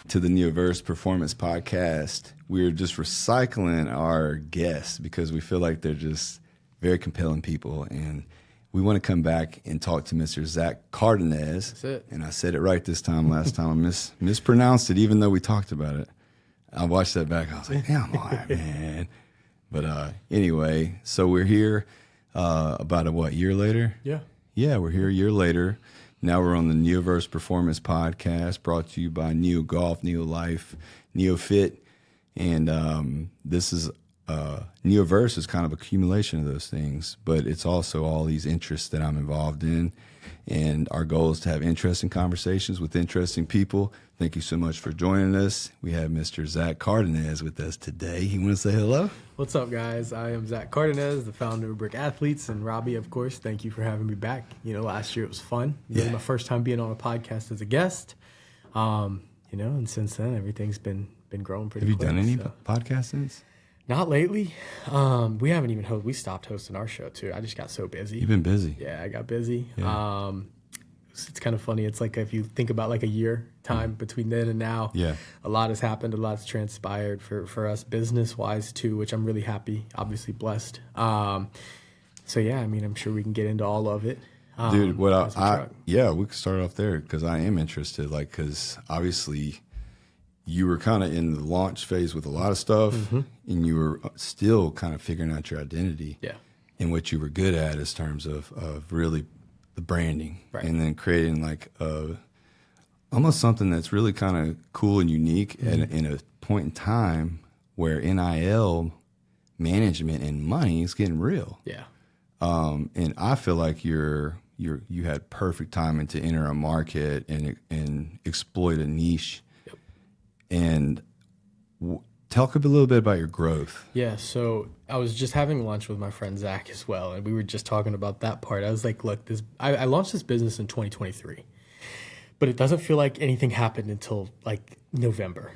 to the NeoVerse Performance Podcast. We're just recycling our guests because we feel like they're just very compelling people. And we want to come back and talk to Mr. Zach Cardenez. That's it. And I said it right this time. Last time I mispronounced it, even though we talked about it. I watched that back. I was like, damn, all right, man. But anyway, so we're here about a year later? Yeah. Yeah, we're here a year later. Now we're on the NeoVerse Performance Podcast, brought to you by Neo Golf, Neo Life, Neo Fit. And this is NeoVerse is kind of accumulation of those things, but it's also all these interests that I'm involved in. And our goal is to have interesting conversations with interesting people. Thank you so much for joining us. We have Mr. Zach Cardenez with us today. You want to say hello? What's up, guys? I am Zach Cardenez, the founder of Brick Athletes, and Robby, of course. Thank you for having me back. You know, last year it was fun. This is my first time being on a podcast as a guest. And since then everything's been growing pretty quick. Have you done any podcasts since? Not lately. We haven't even we stopped hosting our show too. I just got so busy. You've been busy. Yeah, I got busy. Yeah. It's kind of funny. It's like if you think about like a year time between then and now, a lot has happened. A lot's transpired for us business wise too, which I'm really happy, obviously blessed. I'm sure we can get into all of it. Dude, we could start off there because I am interested. Because obviously you were kind of in the launch phase with a lot of stuff, and you were still kind of figuring out your identity. Yeah. And what you were good at in terms of really the branding, right. And then creating like almost something that's really kind of cool and unique in a point in time where NIL management and money is getting real. Yeah. And I feel like you had perfect timing to enter a market and exploit a niche. Yep. And talk a little bit about your growth. Yeah, so I was just having lunch with my friend Zach as well, and we were just talking about that part. I was like, look, I launched this business in 2023, but it doesn't feel like anything happened until like November,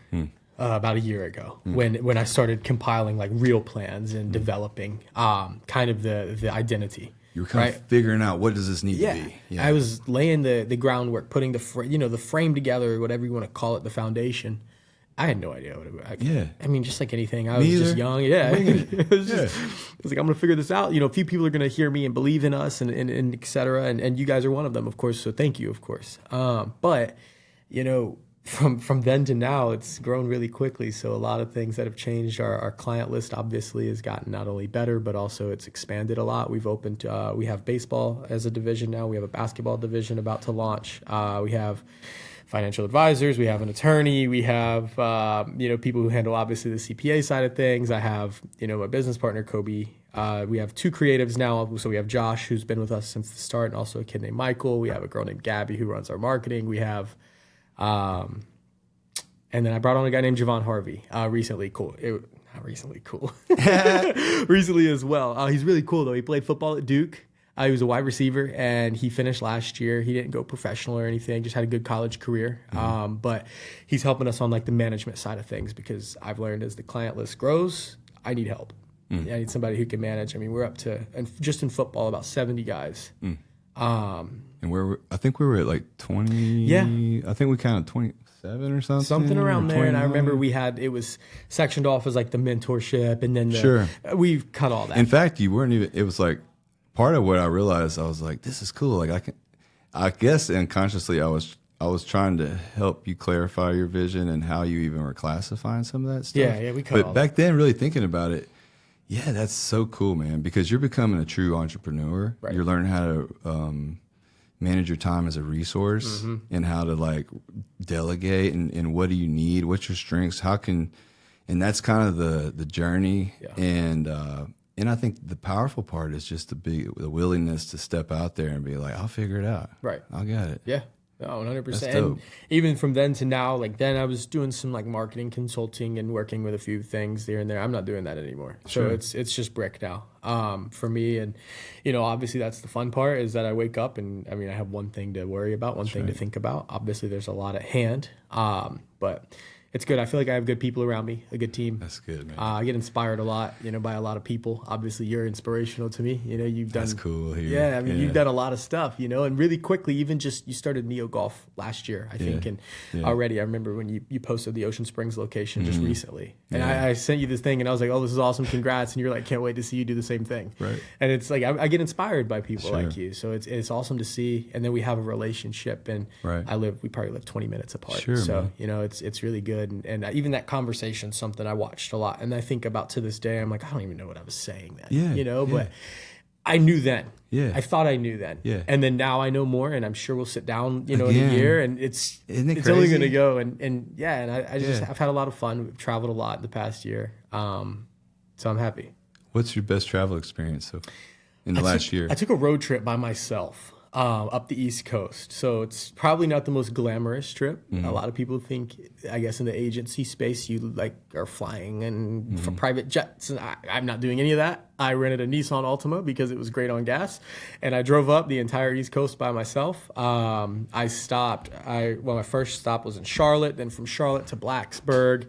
about a year ago, when I started compiling like real plans and developing kind of the identity. You were kind of figuring out what does this need to be. Yeah. I was laying the groundwork, putting the frame together, whatever you want to call it, the foundation. I had no idea what it was. I mean, just like anything, I was just young. Yeah. It was like, I'm going to figure this out. A few people are going to hear me and believe in us and et cetera. And you guys are one of them, of course. So thank you, of course. But, from then to now, it's grown really quickly. So a lot of things that have changed. Our client list obviously has gotten not only better, but also it's expanded a lot. We've opened, we have baseball as a division now. We have a basketball division about to launch. We have financial advisors, we have an attorney, we have people who handle obviously the CPA side of things. I have my business partner Kobe. We have two creatives now, so we have Josh, who's been with us since the start, and also a kid named Michael. We have a girl named Gabby who runs our marketing. We have and then I brought on a guy named Javon Harvey recently as well. He's really cool though. He played football at Duke. He was a wide receiver, and he finished last year. He didn't go professional or anything, just had a good college career. But he's helping us on like the management side of things because I've learned as the client list grows, I need help. I need somebody who can manage. I mean, we're up to, and just in football, about 70 guys. And I think we were at like 20. Yeah. I think we counted 27 or something. Something around there. And I remember it was sectioned off as like the mentorship, and then we've cut all that. In fact, you weren't even, it was like, part of what I realized, I was like, this is cool. Like I guess unconsciously I was trying to help you clarify your vision and how you even were classifying some of that stuff. Yeah, we cut all But back then, really thinking about it, that's so cool, man, because you're becoming a true entrepreneur. Right. You're learning how to manage your time as a resource and how to like delegate and what do you need, what's your strengths, and that's kind of the journey. Yeah. And I think the powerful part is just the willingness to step out there and be like, I'll figure it out. Right. I'll get it. Yeah. 100%. That's dope. And even from then to now, like then I was doing some like marketing consulting and working with a few things here and there. I'm not doing that anymore. Sure. So it's just Brick now for me. And, obviously that's the fun part is that I wake up and I have one thing to worry about, one thing to think about. Obviously there's a lot at hand. But it's good. I feel like I have good people around me, a good team. That's good, man. I get inspired a lot, by a lot of people. Obviously, you're inspirational to me. You've done. That's cool here. Yeah, you've done a lot of stuff, and really quickly, even just you started Neo Golf last year, I think, and already I remember when you posted the Ocean Springs location just recently, and I sent you this thing, and I was like, oh, this is awesome, congrats, and you're like, can't wait to see you do the same thing. Right. And it's like I get inspired by people like you, so it's awesome to see, and then we have a relationship, and we probably live 20 minutes apart, so man. It's really good, and even that conversation, something I watched a lot, and I think about to this day. I'm like, I don't even know what I was saying then, but I knew then. I thought I knew then. And then now I know more, and I'm sure we'll sit down, in a year, and it's only going to go. And I've had a lot of fun. We've traveled a lot in the past year, so I'm happy. What's your best travel experience in the last year? I took a road trip by myself. Up the East Coast. So it's probably not the most glamorous trip. A lot of people think, I guess, in the agency space, you are flying and for private jets. And I'm not doing any of that. I rented a Nissan Altima because it was great on gas. And I drove up the entire East Coast by myself. I stopped. My first stop was in Charlotte, then from Charlotte to Blacksburg.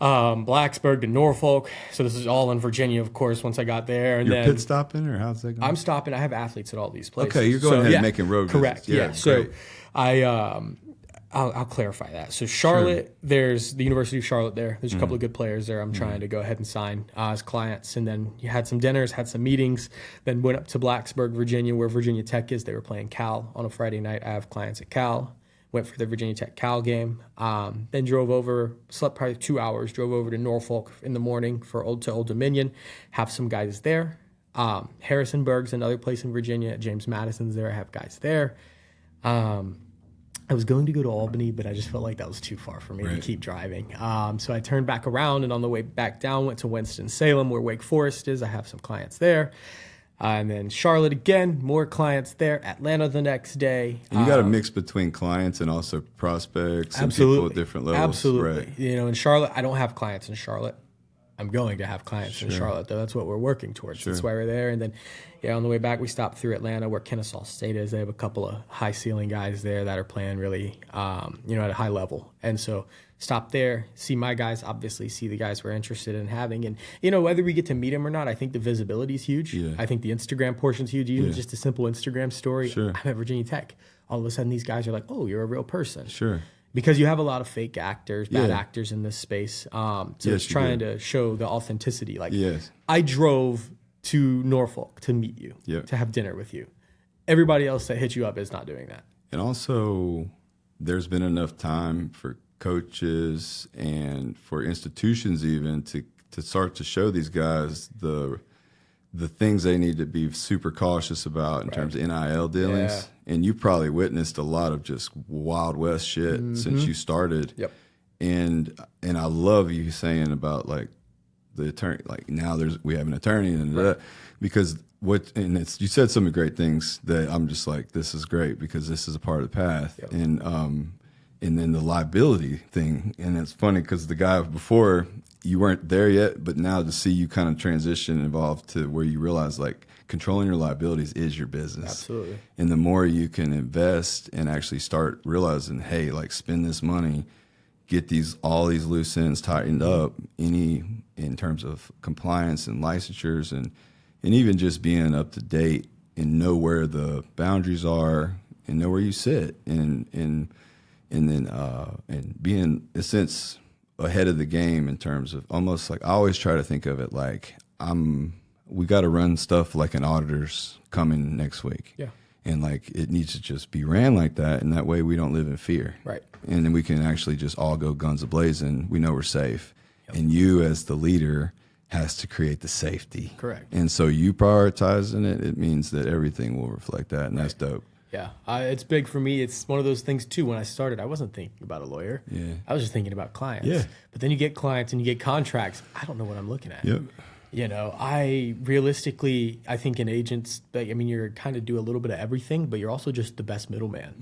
Blacksburg to Norfolk. So this is all in Virginia, of course, once I got there. And You're pit stopping, or how's that going? I'm stopping. I have athletes at all these places. Okay, you're going ahead and making road correct, visits. Yeah. So I'll clarify that. So Charlotte, there's the University of Charlotte there. There's a couple of good players there I'm trying to go ahead and sign as clients. And then you had some dinners, had some meetings, then went up to Blacksburg, Virginia, where Virginia Tech is. They were playing Cal on a Friday night. I have clients at Cal. Went for the Virginia Tech Cal game, then drove over, slept probably 2 hours, drove over to Norfolk in the morning for Old Dominion, have some guys there. Harrisonburg's another place in Virginia. James Madison's there. I have guys there. I was going to go to Albany, but I just felt like that was too far for me to keep driving. So I turned back around, and on the way back down, went to Winston-Salem, where Wake Forest is. I have some clients there. And then Charlotte again, more clients there. Atlanta the next day. And you got a mix between clients and also prospects and people at different levels. Absolutely. Right. In Charlotte, I don't have clients in Charlotte. I'm going to have clients in Charlotte, though. That's what we're working towards. That's why we're there. And then, on the way back, we stopped through Atlanta, where Kennesaw State is. They have a couple of high-ceiling guys there that are playing really, at a high level. And so stop there, see my guys, obviously see the guys we're interested in having. And, whether we get to meet them or not, I think the visibility is huge. Yeah. I think the Instagram portion is huge. Even just a simple Instagram story. I'm at Virginia Tech. All of a sudden, these guys are like, oh, you're a real person. Sure. Because you have a lot of fake actors, bad actors in this space. So it's trying to show the authenticity. I drove to Norfolk to meet you, to have dinner with you. Everybody else that hit you up is not doing that. And also, there's been enough time for coaches and for institutions even to start to show these guys the things they need to be super cautious about in terms of NIL dealings. Yeah. And you probably witnessed a lot of just Wild West shit since you started. Yep. And I love you saying about the attorney, now we have an attorney and because you said some great things that I'm just like, this is great because this is a part of the path. Yep. And then the liability thing. And it's funny because the guy before, you weren't there yet, but now to see you kind of transition and evolve to where you realize controlling your liabilities is your business. Absolutely. And the more you can invest and actually start realizing, hey, spend this money, get all these loose ends tightened up, in terms of compliance and licensures and even just being up to date and know where the boundaries are and know where you sit and being in a sense ahead of the game in terms of almost I always try to think of it we got to run stuff like an auditor's coming next week. Yeah. And it needs to just be ran like that. And that way we don't live in fear. Right. And then we can actually just all go guns a-blazing. We know we're safe. Yep. And you as the leader has to create the safety. Correct. And so you prioritizing it means that everything will reflect that. And that's dope. Yeah, it's big for me. It's one of those things, too. When I started, I wasn't thinking about a lawyer. Yeah. I was just thinking about clients. Yeah. But then you get clients and you get contracts. I don't know what I'm looking at. Yep. I realistically, I think in agents, you're kind of do a little bit of everything, but you're also just the best middleman.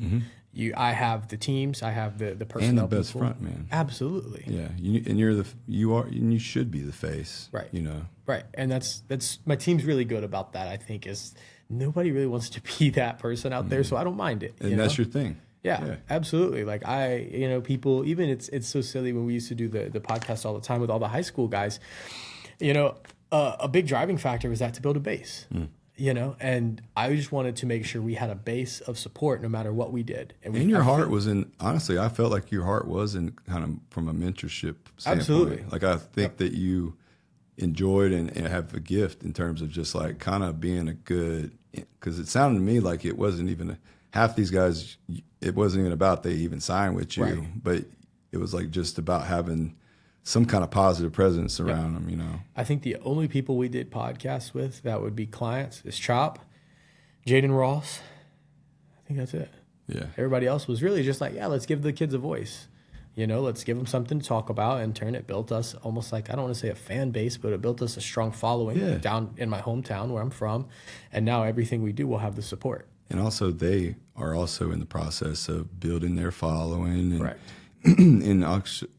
Mm-hmm. I have the teams, I have the personnel and the best front man. Absolutely. Yeah, you should be the face. Right. Right, and that's my team's really good about that. I think is nobody really wants to be that person out there, so I don't mind it. And that's your thing. Yeah, absolutely. Like people, even it's so silly when we used to do the podcast all the time with all the high school guys, a big driving factor was that to build a base, and I just wanted to make sure we had a base of support no matter what we did. And your heart was in, honestly, I felt like your heart was in kind of from a mentorship standpoint. Absolutely. Like I think that you enjoyed and have a gift in terms of just like kind of being a good, because it sounded to me like it wasn't even half these guys, it wasn't even about they even signed with you, right. But it was like just about having some kind of positive presence around them, I think the only people we did podcasts with that would be clients is Chop, Jaden Ross. I think that's it. Yeah. Everybody else was really just like, let's give the kids a voice. Let's give them something to talk about. And turn it built us almost like, I don't want to say a fan base, but it built us a strong following down in my hometown where I'm from. And now everything we do will have the support. And also they are also in the process of building their following and, right. and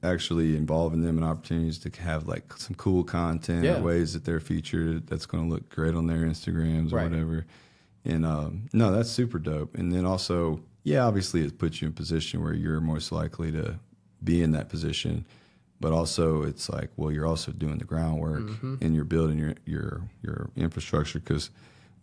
actually involving them in opportunities to have like some cool content or ways that they're featured that's going to look great on their Instagrams or whatever. And no, that's super dope. And then also, obviously it puts you in a position where you're most likely to be in that position, but also it's like, well, you're also doing the groundwork and you're building your infrastructure, because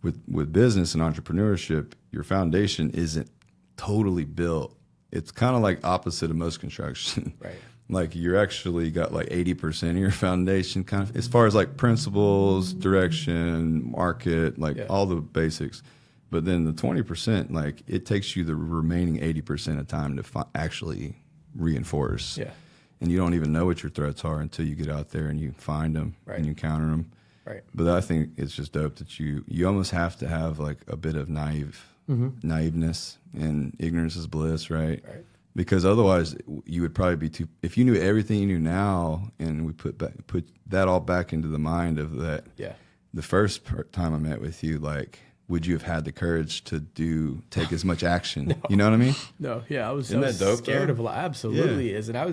with business and entrepreneurship, your foundation isn't totally built. It's kind of like opposite of most construction. Right. Like you're actually got like 80% of your foundation kind of as far as like principles, direction, market, like all the basics. But then the 20%, like it takes you the remaining 80% of time to actually reinforce. Yeah. And you don't even know what your threats are until you get out there and you find them and you counter them. Right. But I think it's just dope that you almost have to have like a bit of naiveness, and ignorance is bliss, right? Right. Because otherwise you would probably be too, if you knew everything you knew now and we put that all back into the mind of that. Yeah. The first time I met with you, like, would you have had the courage to take as much action? No. You know what I mean? No. Yeah. I was Isn't that dope, scared though? of a lot. Absolutely is. And I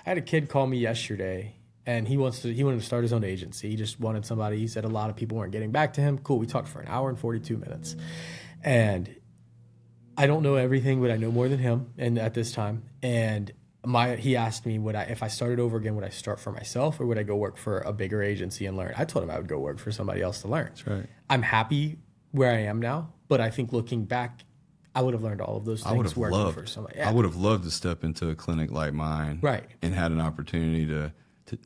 had a kid call me yesterday. And he wanted to start his own agency. He just wanted somebody. He said a lot of people weren't getting back to him. Cool. We talked for an hour and 42 minutes. And I don't know everything, but I know more than him. And at this time, and he asked me, if I started over again, would I start for myself or would I go work for a bigger agency and learn? I told him I would go work for somebody else to learn. That's right. I'm happy where I am now, but I think looking back, I would have learned all of those things working for somebody. Yeah. I would have loved to step into a clinic like mine, right, and had an opportunity to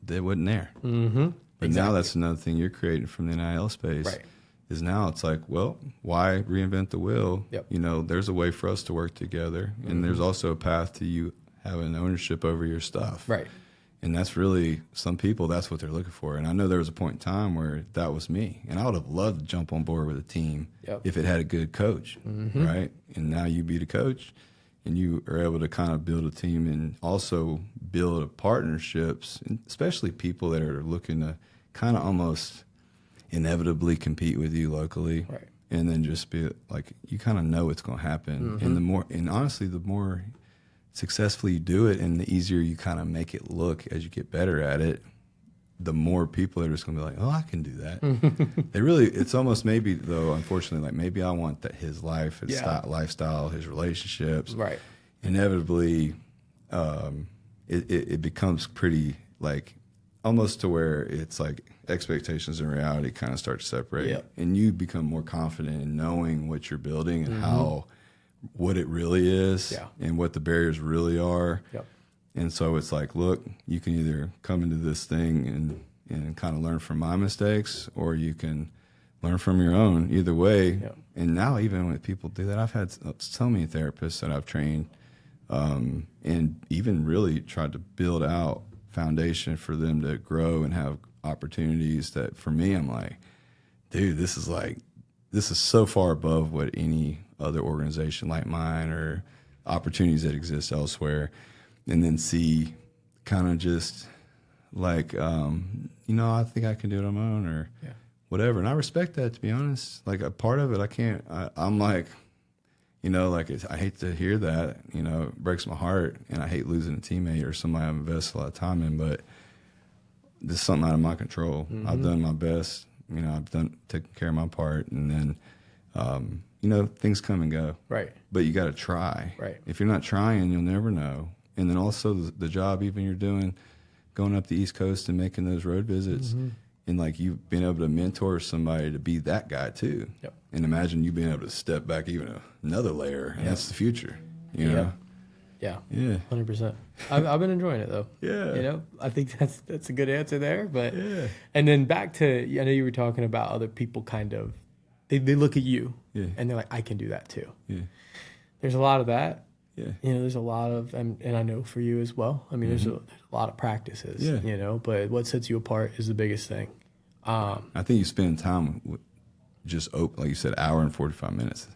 that wasn't there. Mm-hmm. But now that's another thing you're creating from the NIL space. Right. Is now it's like, well, why reinvent the wheel? Yep. There's a way for us to work together, and there's also a path to you having ownership over your stuff. Right. And that's really, some people, that's what they're looking for. And I know there was a point in time where that was me, and I would have loved to jump on board with a team if it had a good coach, right? And now you be the coach, and you are able to kind of build a team and also build partnerships, and especially people that are looking to kind of almost inevitably compete with you locally. Right. And then just be like, you kind of know what's going to happen. And honestly, the more successfully you do it and the easier you kind of make it look as you get better at it, the more people are just going to be like, oh, I can do that. It's almost maybe, though, unfortunately, like maybe I want that his life, his lifestyle, his relationships. Right. Inevitably, it becomes pretty like almost to where it's like expectations and reality kind of start to separate. And you become more confident in knowing what you're building and what it really is and what the barriers really are. And so it's like, look, you can either come into this thing and kind of learn from my mistakes, or you can learn from your own. Either way. And now even when people do that, I've had so many therapists that I've trained and even really tried to build out foundation for them to grow and have opportunities that for me, I'm like, dude, this is so far above what any other organization like mine or opportunities that exist elsewhere. And then see kind of just like, I think I can do it on my own or whatever. And I respect that, to be honest. Like a part of it, I'm like, I hate to hear that, it breaks my heart, and I hate losing a teammate or somebody I've invested a lot of time in, but this is something out of my control. I've done my best, I've taken care of my part, and then things come and go. Right. But you got to try. Right. If you're not trying, you'll never know. And then also the job even you're doing, going up the East Coast and making those road visits, and like you've been able to mentor somebody to be that guy too. Yep. And imagine you being able to step back even another layer, and that's the future. You know. Yeah. Yeah. 100%. I've been enjoying it though. Yeah. I think that's a good answer there. But and then back to, I know you were talking about other people kind of, they look at you and they're like, I can do that too. Yeah. There's a lot of that. Yeah. There's a lot of, and I know for you as well. I mean, there's a lot of practices. Yeah. But what sets you apart is the biggest thing. I think you spend time with just like you said, hour and 45 minutes.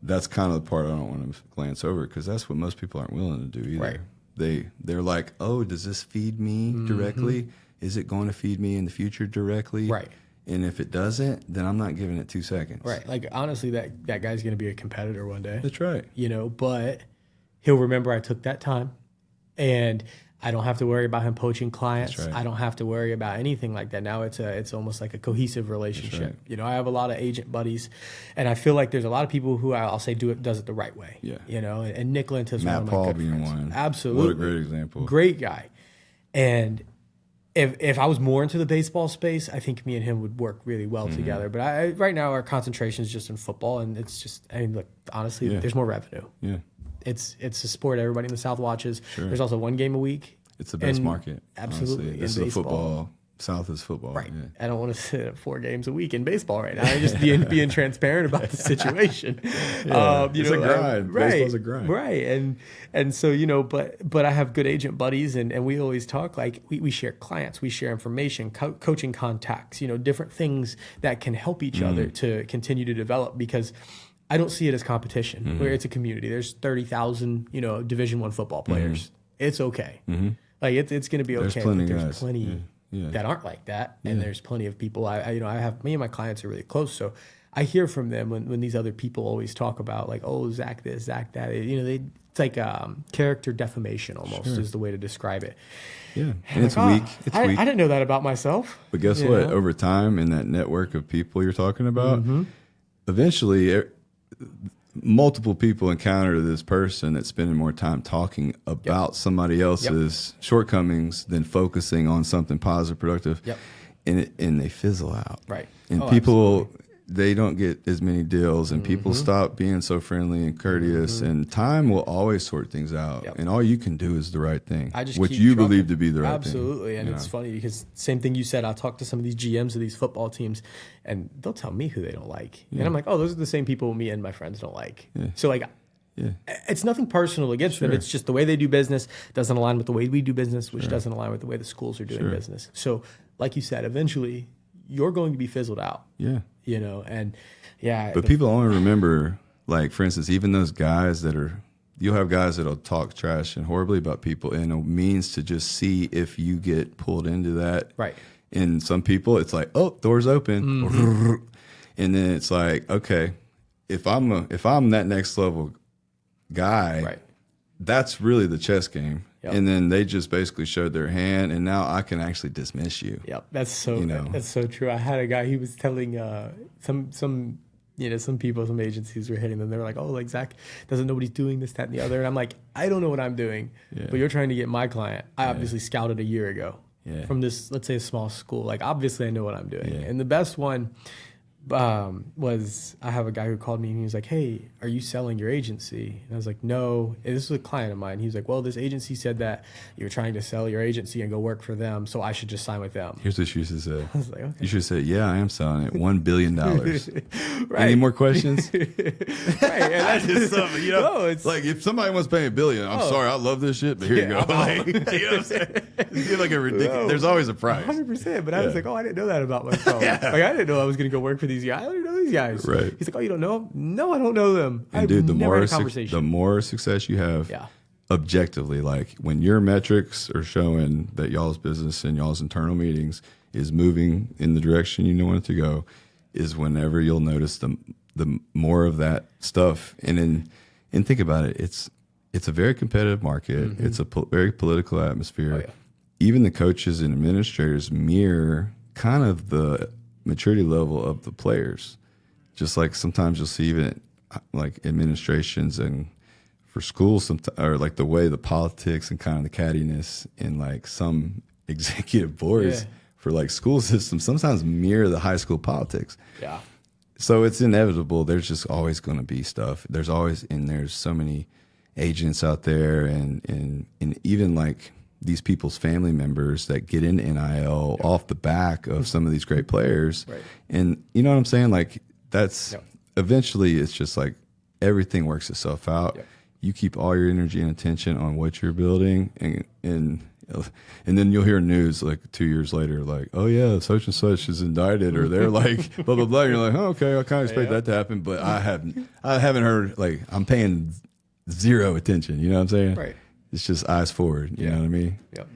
That's kind of the part I don't want to glance over, because that's what most people aren't willing to do either. Right. They're like, oh, does this feed me directly? Is it going to feed me in the future directly? Right. And if it doesn't, then I'm not giving it 2 seconds. Right. Like, honestly, that guy's going to be a competitor one day. That's right. But he'll remember I took that time, and I don't have to worry about him poaching clients. Right. I don't have to worry about anything like that. Now it's almost like a cohesive relationship. Right. I have a lot of agent buddies, and I feel like there's a lot of people who I'll say does it the right way. Yeah. And Nick Lintus, one of my good friends. Matt Paul being one. Absolutely. What a great example. Great guy. And if I was more into the baseball space, I think me and him would work really well together. But right now our concentration is just in football, and it's just, look, honestly, there's more revenue. Yeah. It's a sport everybody in the South watches. Sure. There's also one game a week. It's the best market. Absolutely. Honestly. This is football. South is football. Right. Yeah. I don't want to sit at 4 games a week in baseball right now. I'm just being transparent about the situation. It's a grind. Right. Baseball's a grind. Right. And so, but I have good agent buddies, and we always talk, like we share clients, we share information, coaching contacts, different things that can help each other to continue to develop, because I don't see it as competition, where it's a community. There's 30,000, Division I football players. It's okay. Like it's going to be okay. There's plenty that aren't like that, and there's plenty of people. I have, me and my clients are really close, so I hear from them when these other people always talk about, like, oh, Zach this, Zach that. It's like character defamation almost is the way to describe it. Yeah, and it's weak. It's weak. I didn't know that about myself. But guess what? Over time, in that network of people you're talking about, eventually, multiple people encounter this person that's spending more time talking about somebody else's shortcomings than focusing on something positive, productive, and they fizzle out. Right. And people, they don't get as many deals, and people stop being so friendly and courteous, and time will always sort things out. And all you can do is the right thing, which you believe to be the right thing. Absolutely. And it's funny because same thing you said, I'll talk to some of these GMs of these football teams, and they'll tell me who they don't like. And I'm like, oh, those are the same people me and my friends don't like. So like, it's nothing personal against them. It's just the way they do business doesn't align with the way we do business, which doesn't align with the way the schools are doing business. So like you said, eventually you're going to be fizzled out. Yeah. But people only remember, like, for instance, even those guys you'll have guys that'll talk trash and horribly about people, and a means to just see if you get pulled into that. Right. And some people, it's like, oh, doors open. And then it's like, okay, if I'm that next level guy, that's really the chess game. And then they just basically showed their hand, and now I can actually dismiss you. Yep, that's so true. I had a guy, he was telling some people, some agencies were hitting them. They were like, oh, like, Zach doesn't know what he's doing, this, that, and the other. And I'm like, I don't know what I'm doing, but you're trying to get my client. I obviously scouted a year ago from this, let's say, a small school. Like, obviously I know what I'm doing. And the best one was, I have a guy who called me and he was like, hey, are you selling your agency? And I was like, no. And this was a client of mine. He was like, well, this agency said that you're trying to sell your agency and go work for them, so I should just sign with them. Here's what you should say. I was like, okay. You should say, yeah, I am selling it. $1 billion. Any more questions? Right. And that's just something, no, it's like, if somebody wants to pay $1 billion, I'm sorry, I love this shit, but here you go. Like, you know what I'm saying? It's like a ridiculous, there's always a price. 100%. But I was like, oh, I didn't know that about myself. Like, I didn't know I was going to go work for these guys. I don't know these guys. Right. He's like, oh, you don't know them? No, I don't know them. And dude, the more success you have, objectively, like, when your metrics are showing that y'all's business and y'all's internal meetings is moving in the direction you want it to go, is whenever you'll notice the more of that stuff. And think about it, it's a very competitive market. It's a very political atmosphere. Even the coaches and administrators mirror kind of the maturity level of the players. just like sometimes you'll see even like administrations and for schools, or like the way the politics and kind of the cattiness in like some executive boards for like school systems sometimes mirror the high school politics. Yeah. So it's inevitable. There's just always going to be stuff. There's so many agents out there, and even like these people's family members that get into NIL off the back of some of these great players. Right. And you know what I'm saying? Like that's eventually it's just like everything works itself out. Yep. You keep all your energy and attention on what you're building, and then you'll hear news like 2 years later, like, oh yeah, such and such is indicted, or they're like blah blah blah. And you're like, oh, okay, I kind of expect that to happen, but I haven't heard. Like, I'm paying zero attention. You know what I'm saying? Right. It's just eyes forward. You know what I mean? Yep.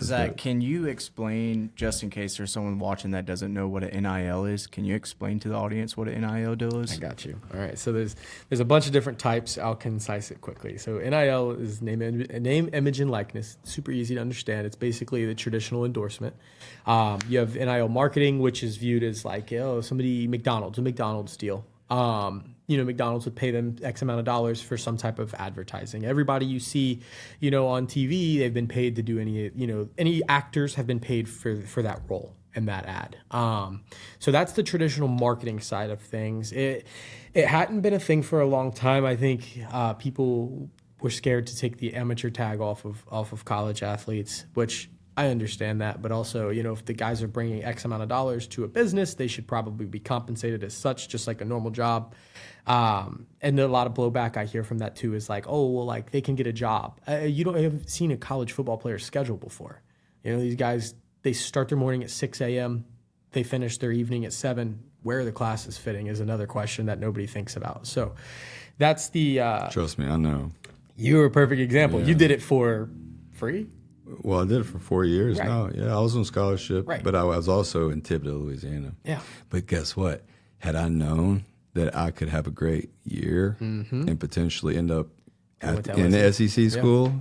Zach, can you explain, just in case there's someone watching that doesn't know what an NIL is, can you explain to the audience what an NIL deal is? I got you. All right. So there's a bunch of different types. I'll concise it quickly. So NIL is name, image, and likeness. Super easy to understand. It's basically the traditional endorsement. You have NIL marketing, which is viewed as like, a McDonald's deal. McDonald's would pay them X amount of dollars for some type of advertising. Everybody you see, on TV, they've been paid to do any actors have been paid for that role in that ad. So that's the traditional marketing side of things. It hadn't been a thing for a long time. I think people were scared to take the amateur tag off of college athletes, which I understand that, but also, if the guys are bringing X amount of dollars to a business, they should probably be compensated as such, just like a normal job. And a lot of blowback I hear from that too is like, oh, well, like they can get a job. You haven't seen a college football player's schedule before. These guys, they start their morning at 6 a.m., they finish their evening at 7. Where are the classes fitting is another question that nobody thinks about. So that's the... Trust me, I know. You're a perfect example. Yeah. You did it for free? Well, I did it for 4 years now. Yeah, I was on scholarship, but I was also in Thibodeau, Louisiana. Yeah. But guess what? Had I known that I could have a great year and potentially end up in the SEC school,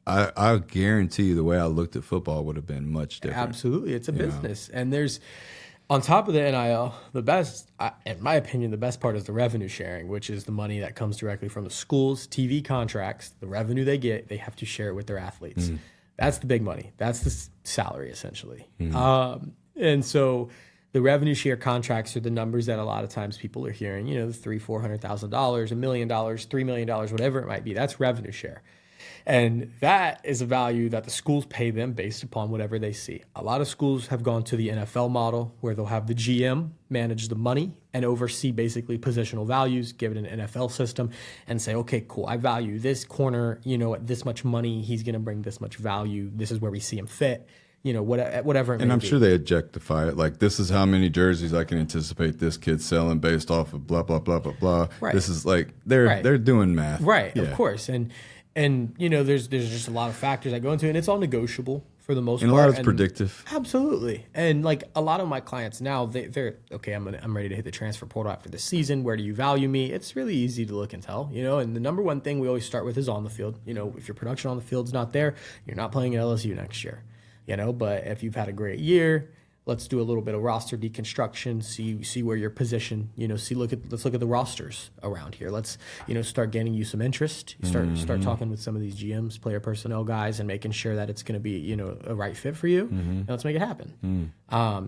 I guarantee you the way I looked at football would have been much different. Absolutely. It's a business. And there's, on top of the NIL, the best, in my opinion, the best part is the revenue sharing, which is the money that comes directly from the schools, TV contracts, the revenue they get, they have to share it with their athletes. That's the big money. That's the salary, essentially. And so the revenue share contracts are the numbers that a lot of times people are hearing, the $300,000, $400,000, $1 million, $3 million, whatever it might be. That's revenue share. And that is a value that the schools pay them based upon whatever they see. A lot of schools have gone to the NFL model where they'll have the GM manage the money and oversee basically positional values, give it an NFL system, and say, okay, cool, I value this corner, at this much money, he's going to bring this much value. This is where we see him fit, whatever it may And I'm be. sure they objectify it. Like, this is how many jerseys I can anticipate this kid selling based off of blah, blah, blah, blah, blah. Right. This is like, they're doing math. Right, of course. And there's just a lot of factors that go into it, and it's all negotiable for the most part. And a lot is predictive. Absolutely. And like a lot of my clients now, they're okay, I'm ready to hit the transfer portal after the season. Where do you value me? It's really easy to look and tell, and the number one thing we always start with is on the field. If your production on the field's not there, you're not playing at LSU next year. But if you've had a great year, let's do a little bit of roster deconstruction, see where you're positioned, let's look at the rosters around here. Let's, start gaining you some interest, start talking with some of these GMs, player personnel guys, and making sure that it's going to be, a right fit for you, and let's make it happen.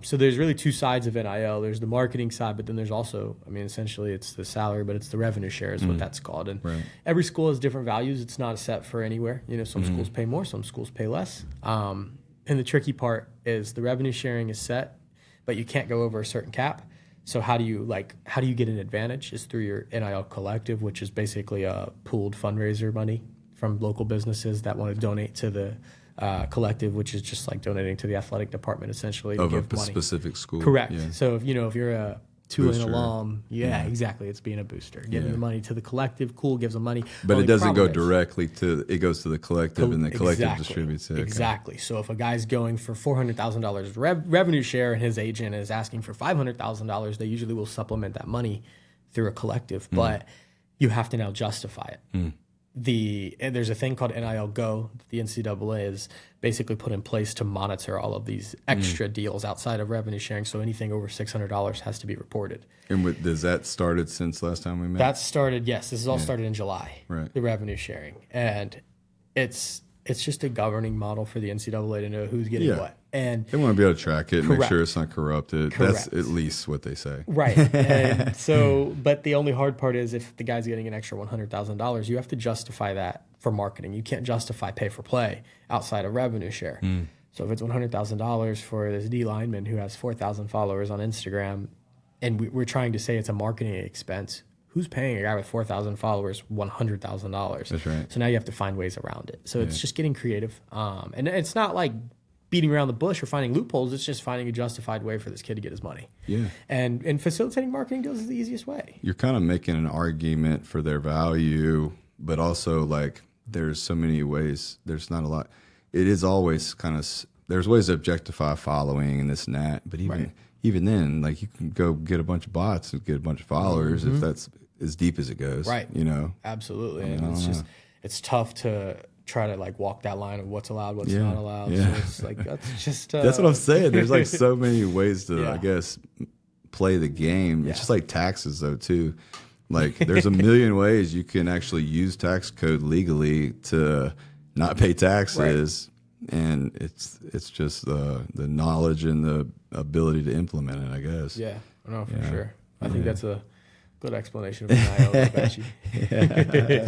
So there's really two sides of NIL. There's the marketing side, but then there's also, essentially it's the salary, but it's the revenue share is what that's called. And every school has different values. It's not set for anywhere. Some schools pay more, some schools pay less. And the tricky part is the revenue sharing is set, but you can't go over a certain cap. So how do you get an advantage is through your NIL collective, which is basically a pooled fundraiser money from local businesses that want to donate to the collective, which is just like donating to the athletic department essentially to of give a money. Specific school. Correct. Yeah. So if you're a Tulane Booster. alum, exactly. It's being a booster, giving the money to the collective. Cool, gives them money. But it doesn't go directly to. It goes to the collective, and the collective distributes it. Exactly. So if a guy's going for $400,000 revenue share, and his agent is asking for $500,000, they usually will supplement that money through a collective. But you have to now justify it. there's a thing called NIL Go that the NCAA is basically put in place to monitor all of these extra deals outside of revenue sharing. So anything over $600 has to be reported. And does that started since last time we met? That started, yes. This is all started in July, right? The revenue sharing. And it's just a governing model for the NCAA to know who's getting what. And they want to be able to track it, make sure it's not corrupted. Correct. That's at least what they say. Right. And so, but the only hard part is if the guy's getting an extra $100,000, you have to justify that for marketing. You can't justify pay for play outside of revenue share. So if it's $100,000 for this D lineman who has 4,000 followers on Instagram, and we're trying to say it's a marketing expense, who's paying a guy with 4,000 followers $100,000? That's right. So now you have to find ways around it. So it's just getting creative. And it's not like beating around the bush or finding loopholes. It's just finding a justified way for this kid to get his money. Yeah. And facilitating marketing deals is the easiest way. You're kind of making an argument for their value, but also like there's so many ways. There's not a lot. It is always kind of, there's ways to objectify following and this and that. But even then, like you can go get a bunch of bots and get a bunch of followers if that's as deep as it goes. Right. You know? Absolutely. And it's tough to try to like walk that line of what's allowed, what's not allowed. Yeah. So it's like, that's just... that's what I'm saying. There's like so many ways to, I guess, play the game. It's just like taxes though too. Like there's a million ways you can actually use tax code legally to not pay taxes. Right. And it's just the knowledge and the ability to implement it, I guess. Yeah, no, for sure. I think that's a good explanation of NIL.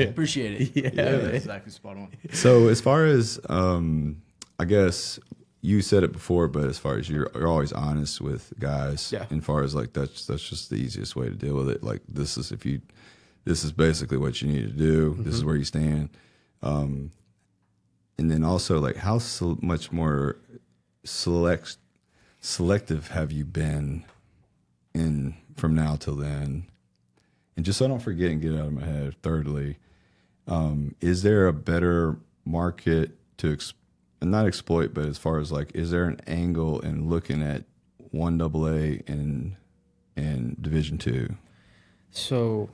Appreciate it. Yeah, that's exactly spot on. So as far as, I guess you said it before, but as far as you're always honest with guys, and far as like that's just the easiest way to deal with it. Like this is basically what you need to do. This is where you stand. And then also like how much more selective have you been in from now till then? And just so I don't forget and get it out of my head, thirdly, is there a better market to not exploit, but as far as like, is there an angle in looking at 1AA and Division II? So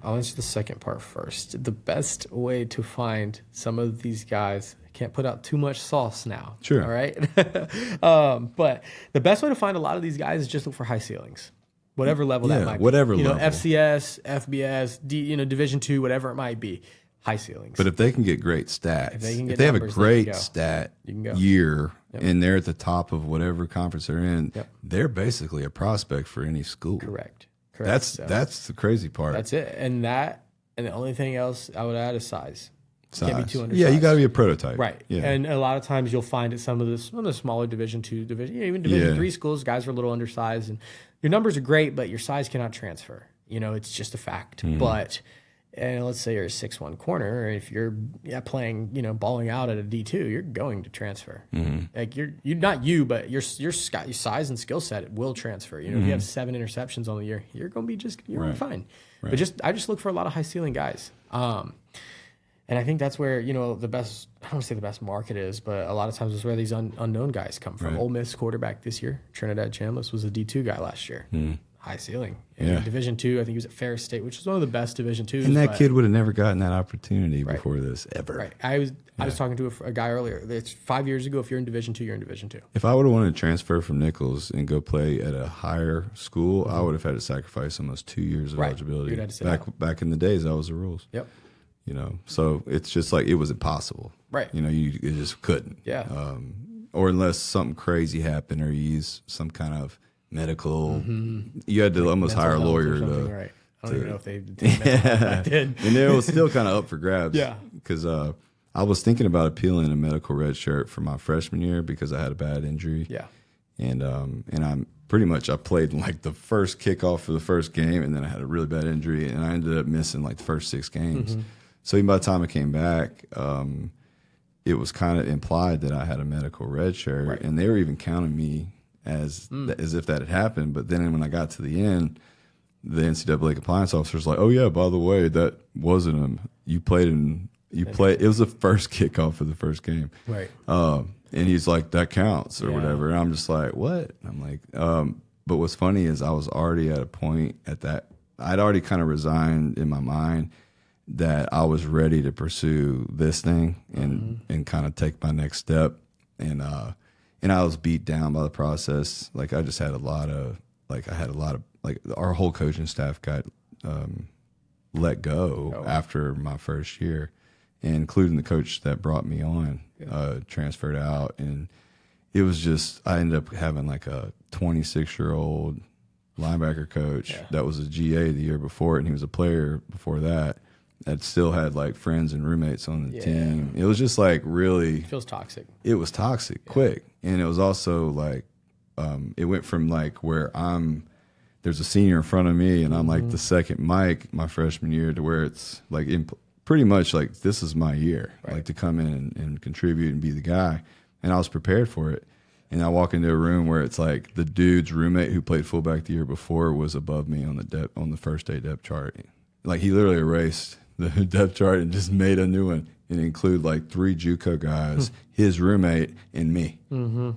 I'll answer the second part first. The best way to find some of these guys, I can't put out too much sauce now. Sure. All right. But the best way to find a lot of these guys is just look for high ceilings. Whatever level that might be. Whatever level. FCS, FBS, Division II, whatever it might be. High ceilings. But if they can get great stats, if they have a great stat year and they're at the top of whatever conference they're in, they're basically a prospect for any school. Correct. That's the crazy part. That's it. And the only thing else I would add is size. Can't be too undersized. Yeah, you got to be a prototype. Right. Yeah. And a lot of times you'll find at some of the smaller Division II, even Division III schools, guys are a little undersized. And your numbers are great, but your size cannot transfer. It's just a fact. But... And let's say you're a 6'1" corner, or if you're playing, balling out at a D2, you're going to transfer. Like you're not you, but your size and skill set will transfer. If you have 7 interceptions on the year, you're going to be you're fine. Right. But I just look for a lot of high ceiling guys. And I think that's where the best. I don't want to say the best market is, but a lot of times it's where these unknown guys come from. Right. Ole Miss quarterback this year, Trinidad Chambliss, was a D2 guy last year. High ceiling. In Division II, I think he was at Ferris State, which is one of the best Division IIs. And that kid would have never gotten that opportunity before this, ever. Right. I was talking to a guy earlier. It's 5 years ago. If you're in Division II, you're in Division II. If I would have wanted to transfer from Nichols and go play at a higher school, I would have had to sacrifice almost 2 years of eligibility. Back in the days, that was the rules. Yep. So it's just like it was impossible. Right. You just couldn't. Yeah. Or unless something crazy happened or you use some kind of medical, you had to almost hire a lawyer to. Right. I don't even know if they did back then. And it was still kind of up for grabs. Yeah. Because I was thinking about appealing a medical red shirt for my freshman year because I had a bad injury. Yeah. And I'm pretty much, I played like the first kickoff for the first game, and then I had a really bad injury, and I ended up missing like the first 6 games. So even by the time I came back, it was kind of implied that I had a medical red shirt, and they were even counting me as if that had happened. But then when I got to the end, the NCAA compliance officer was like, "Oh yeah, by the way, that wasn't him. You played. It was the first kickoff for the first game, right?" And he's like, "That counts or whatever." And I'm just like, "What?" And I'm like, but what's funny is I was already at a point at that. I'd already kind of resigned in my mind, that I was ready to pursue this thing and kind of take my next step. And I was beat down by the process. Like I just had a lot of our whole coaching staff got let go after my first year, and including the coach that brought me on, transferred out. And it was just, I ended up having like a 26-year-old linebacker coach that was a GA the year before, and he was a player before that still had like friends and roommates on the team. It was just like really, it feels toxic. It was toxic quick. And it was also like, it went from like where there's a senior in front of me and I'm like the second mic my freshman year, to where it's like pretty much like this is my year, like to come in and contribute and be the guy. And I was prepared for it. And I walk into a room where it's like the dude's roommate who played fullback the year before was above me on the first day depth chart. Like he literally erased the depth chart and just made a new one, and include like 3 JUCO guys, his roommate, and me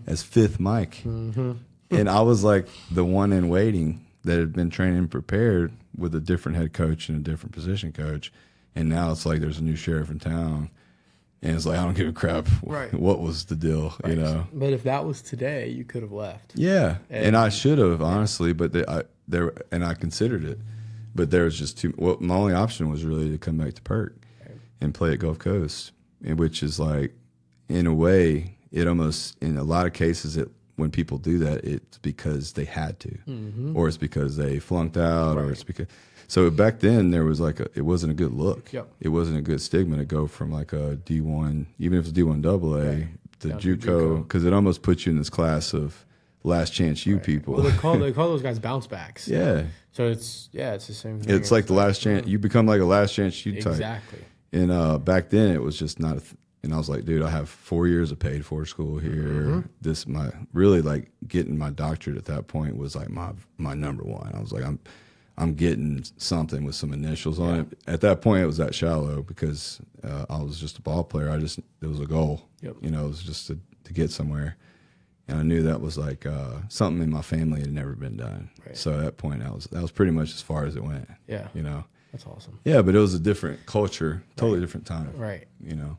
as fifth mic. And I was like the one in waiting that had been trained and prepared with a different head coach and a different position coach. And now it's like there's a new sheriff in town. And it's like, I don't give a crap what was the deal, you know. But if that was today, you could have left. Yeah, and I should have, honestly, but I considered it. But there was just my only option was really to come back to Perk and play at Gulf Coast, which is like, in a way, it almost, in a lot of cases, when people do that, it's because they had to, or it's because they flunked out, or it's because. So back then there was like it wasn't a good look. Yep. It wasn't a good stigma to go from like a D1, even if it's D1 AA, to JUCO, because it almost puts you in this class of last chance you people. Well, they call those guys bounce backs. Yeah. So it's the same thing. It's like the last chance. You become like a last chance you type. Exactly. And back then it was just not. And I was like, dude, I have 4 years of paid for school here. This really like getting my doctorate at that point was like my number one. I was like, I'm getting something with some initials on it. At that point, it was that shallow because I was just a ball player. It was a goal. Yep. You know, it was just to get somewhere. And I knew that was like something in my family had never been done. Right. So at that point, that was pretty much as far as it went. Yeah. You know? That's awesome. Yeah, but it was a different culture, totally different time. Right. You know?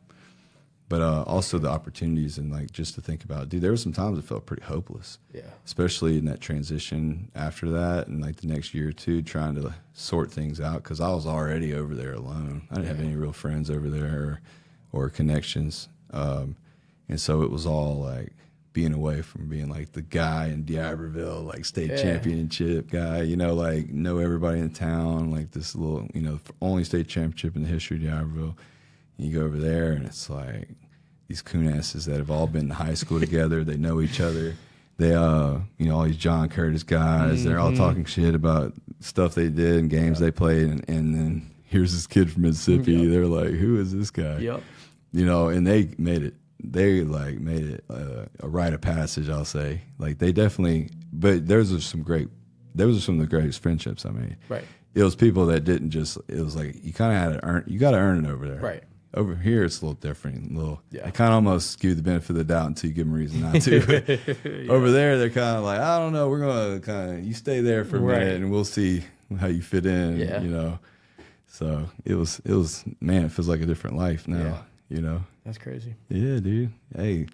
But also the opportunities, and like just to think about, dude, there were some times it felt pretty hopeless. Yeah. Especially in that transition after that, and like the next year or two, trying to sort things out, because I was already over there alone. I didn't have any real friends over there or connections, and so it was all like being away from being like the guy in D'Iberville, like state championship guy, you know, like know everybody in town, like this little, you know, only state championship in the history of D'Iberville. You go over there, and it's like these coon-asses that have all been in high school together. They know each other. They, you know, all these John Curtis guys. They're all talking shit about stuff they did and games they played. And then here's this kid from Mississippi. Yep. They're like, who is this guy? Yep. You know, and they made it. They like made it a rite of passage, I'll say. Like they definitely. But those are some of the greatest friendships I made. Right. It was people that didn't just. It was like you kind of had to earn. You got to earn it over there. Right. Over here, it's a little different. I kind of almost give the benefit of the doubt until you give them a reason not to. Over there, they're kind of like, I don't know. We're going to kind of, you stay there for a minute and we'll see how you fit in, you know. So it was, man, it feels like a different life now, you know. That's crazy. Yeah, dude. Hey,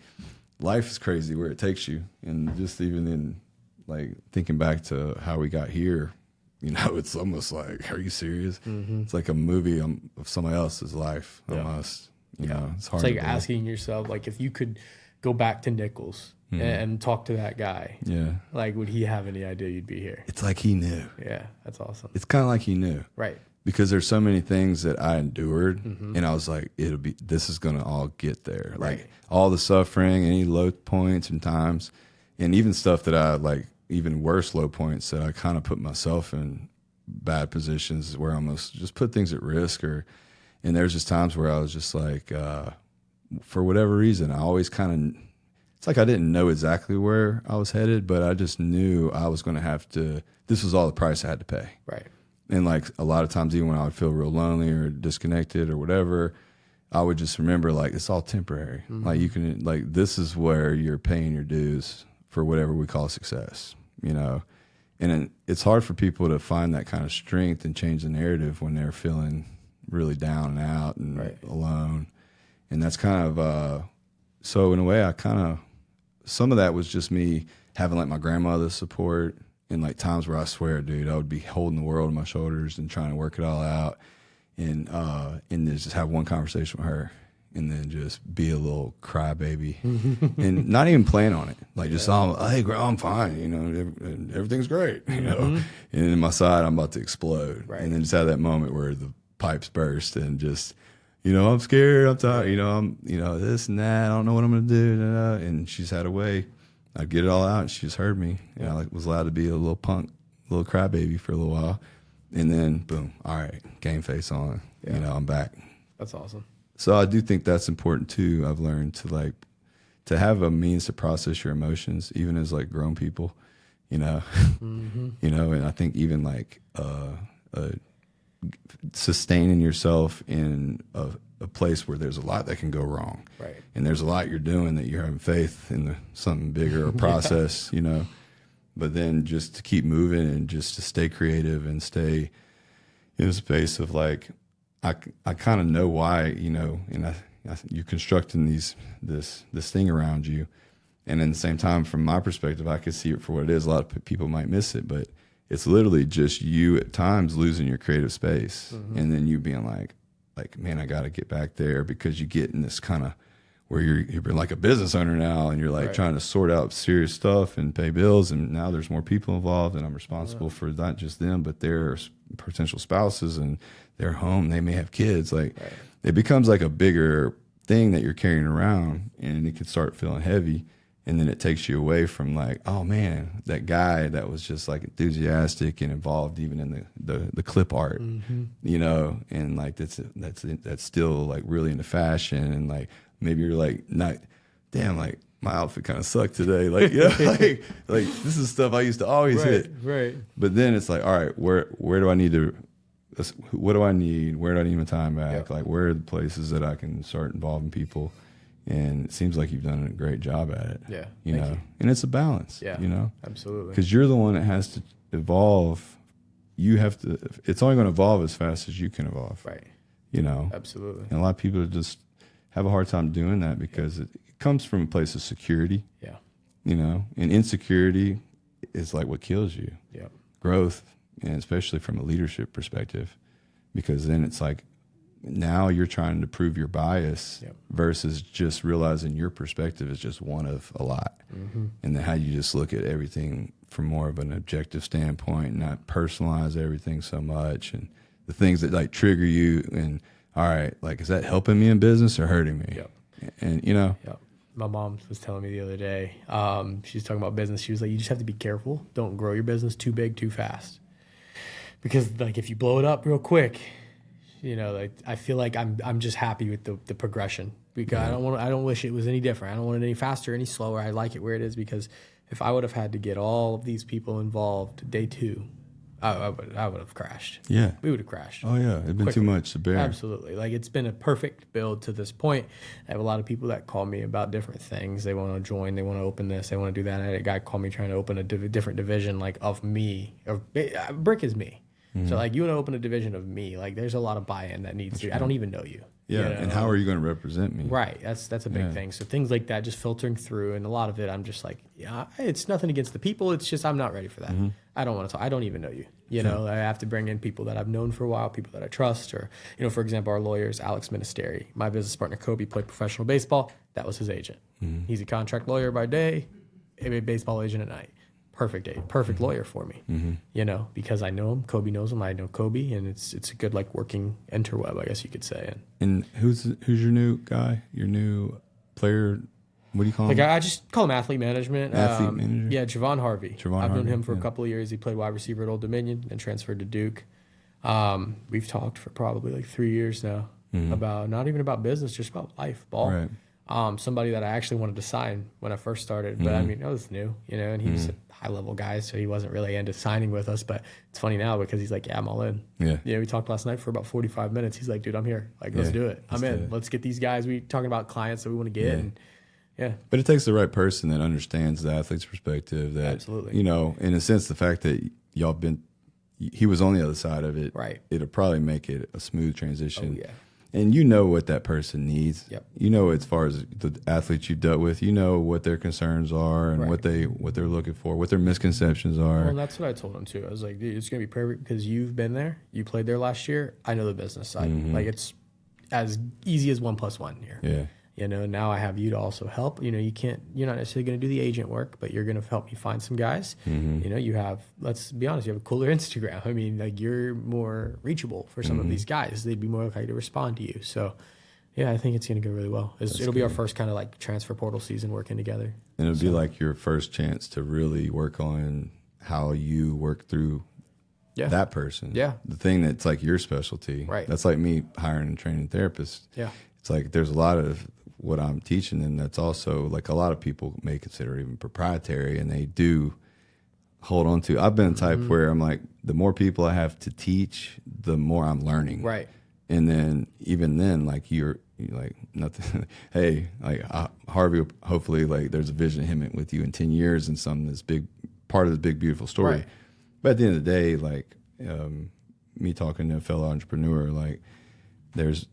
life is crazy where it takes you. And just even in, like, thinking back to how we got here, you know, it's almost like, are you serious? It's like a movie of somebody else's life, almost. You know, it's hard. It's like asking yourself, like, if you could go back to Nichols and talk to that guy, like, would he have any idea you'd be here? It's like he knew. Yeah, that's awesome. It's kind of like he knew. Right. Because there's so many things that I endured, and I was like, this is going to all get there. Right. Like, all the suffering, any low points and times, and even stuff that I, like, even worse low points that I kind of put myself in bad positions where I almost just put things at risk, and there's just times where I was just like, for whatever reason, I always kind of, it's like I didn't know exactly where I was headed, but I just knew I was going to have to, this was all the price I had to pay. Right. And like a lot of times, even when I would feel real lonely or disconnected or whatever, I would just remember like, it's all temporary. Like you can, like, this is where you're paying your dues for whatever we call success. You know, and it's hard for people to find that kind of strength and change the narrative when they're feeling really down and out and alone. And that's kind of, so in a way, some of that was just me having like my grandmother's support in like times where I swear, dude, I would be holding the world on my shoulders and trying to work it all out. And then just have one conversation with her and then just be a little crybaby and not even plan on it. Like just, hey, girl, I'm fine. You know, everything's great, you know, and in my side, I'm about to explode. Right. And then just have that moment where the pipes burst and just, you know, I'm scared, I'm tired, you know, this and that, I don't know what I'm going to do. And she's had a way. I'd get it all out and she just heard me. And I was allowed to be a little punk, little crybaby for a little while. And then boom, all right, game face on. Yeah. You know, I'm back. That's awesome. So I do think that's important too. I've learned to have a means to process your emotions, even as like grown people, you know, you know, and I think even like sustaining yourself in a place where there's a lot that can go wrong. Right. And there's a lot you're doing that you're having faith in something bigger or process, you know. But then just to keep moving and just to stay creative and stay in a space of like, I kind of know why, you know, and you're constructing this thing around you. And at the same time, from my perspective, I could see it for what it is. A lot of people might miss it, but it's literally just you at times losing your creative space. And then you being like, man, I got to get back there, because you get in this kind of, where you're like a business owner now, and you're like trying to sort out serious stuff and pay bills, and now there's more people involved, and I'm responsible for not just them, but their potential spouses and their home. They may have kids. Like it becomes like a bigger thing that you're carrying around, and it can start feeling heavy, and then it takes you away from like, oh man, that guy that was just like enthusiastic and involved even in the clip art, you know, and like that's still like really into fashion, and like maybe you're like, not, damn, like my outfit kind of sucked today. Like, yeah, like this is stuff I used to always hit. Right. But then it's like, all right, where do I need to, what do I need? Where do I need my time back? Yep. Like, where are the places that I can start involving people? And it seems like you've done a great job at it. Yeah. You know, and it's a balance. Yeah. You know, absolutely. Because you're the one that has to evolve. You have to, it's only going to evolve as fast as you can evolve. Right. You know, absolutely. And a lot of people just have a hard time doing that because it comes from a place of security. Yeah. You know, and insecurity is like what kills you. Yeah. Growth, and especially from a leadership perspective, because then it's like now you're trying to prove your bias versus just realizing your perspective is just one of a lot. And then how you just look at everything from more of an objective standpoint, not personalize everything so much, and the things that like trigger you, and all right, like, is that helping me in business or hurting me? Yep. And, you know. Yep. My mom was telling me the other day, she was talking about business. She was like, you just have to be careful. Don't grow your business too big, too fast. Because, like, if you blow it up real quick, you know, like, I feel like I'm just happy with the progression. Because I don't wish it was any different. I don't want it any faster, any slower. I like it where it is, because if I would have had to get all of these people involved day 2, I would have crashed. Yeah. We would have crashed. Oh, yeah. It'd been too much to bear. Absolutely. Like, it's been a perfect build to this point. I have a lot of people that call me about different things. They want to join. They want to open this. They want to do that. I had a guy call me trying to open a different division, like, of me. Brick is me. So, like, you want to open a division of me. Like, there's a lot of buy-in that needs to. I don't even know you. Yeah, you know? And how are you going to represent me? Right, that's a big thing. So things like that just filtering through, and a lot of it, I'm just like, yeah, it's nothing against the people. It's just I'm not ready for that. I don't want to talk. I don't even know you. You know, I have to bring in people that I've known for a while, people that I trust, or, you know, for example, our lawyers, Alex Ministeri, my business partner Kobe played professional baseball. That was his agent. He's a contract lawyer by day, a baseball agent at night. Perfect lawyer for me, you know, because I know him. Kobe knows him. I know Kobe, and it's a good, like, working interweb, I guess you could say. And who's your new guy? Your new player? What do you call him? I just call him athlete management. Manager? Yeah, Javon Harvey. I've known him for a couple of years. He played wide receiver at Old Dominion and transferred to Duke. We've talked for probably like 3 years now about not even about business, just about life, ball. Right. Somebody that I actually wanted to sign when I first started, but I mean, I was new, you know, and he was a high-level guy, so he wasn't really into signing with us. But it's funny now because he's like, yeah, I'm all in. Yeah. You know, we talked last night for about 45 minutes. He's like, dude, I'm here. Like, let's do it. I'm in. Let's get these guys. We talking about clients that we want to get. And but it takes the right person that understands the athlete's perspective. That, absolutely, you know, in a sense, the fact that he was on the other side of it, right, it'll probably make it a smooth transition. Oh, yeah. And you know what that person needs. Yep. You know, as far as the athletes you've dealt with, you know what their concerns are and right. what they're looking for, what their misconceptions are. Well, and that's what I told him too. I was like, dude, it's gonna be perfect because you've been there, you played there last year. I know the business side. Like it's as easy as 1 + 1 here. Yeah. You know, now I have you to also help. You know, you're not necessarily going to do the agent work, but you're going to help me find some guys. You know, let's be honest, you have a cooler Instagram. I mean, like you're more reachable for some of these guys. They'd be more likely to respond to you. So, yeah, I think it's going to go really well. It'll be our first kind of like transfer portal season working together. And it'll be like your first chance to really work on how you work through that person. Yeah. The thing that's like your specialty. Right. That's like me hiring and training therapists. Yeah. It's like there's a lot of what I'm teaching them that's also like a lot of people may consider even proprietary, and they do hold on to. I've been the type where I'm like, the more people I have to teach, the more I'm learning. Right. And then even then, like you're like nothing. Hey, like Harvey, hopefully, like there's a vision of him with you in 10 years and some this big part of this big beautiful story. Right. But at the end of the day, like me talking to a fellow entrepreneur, like there's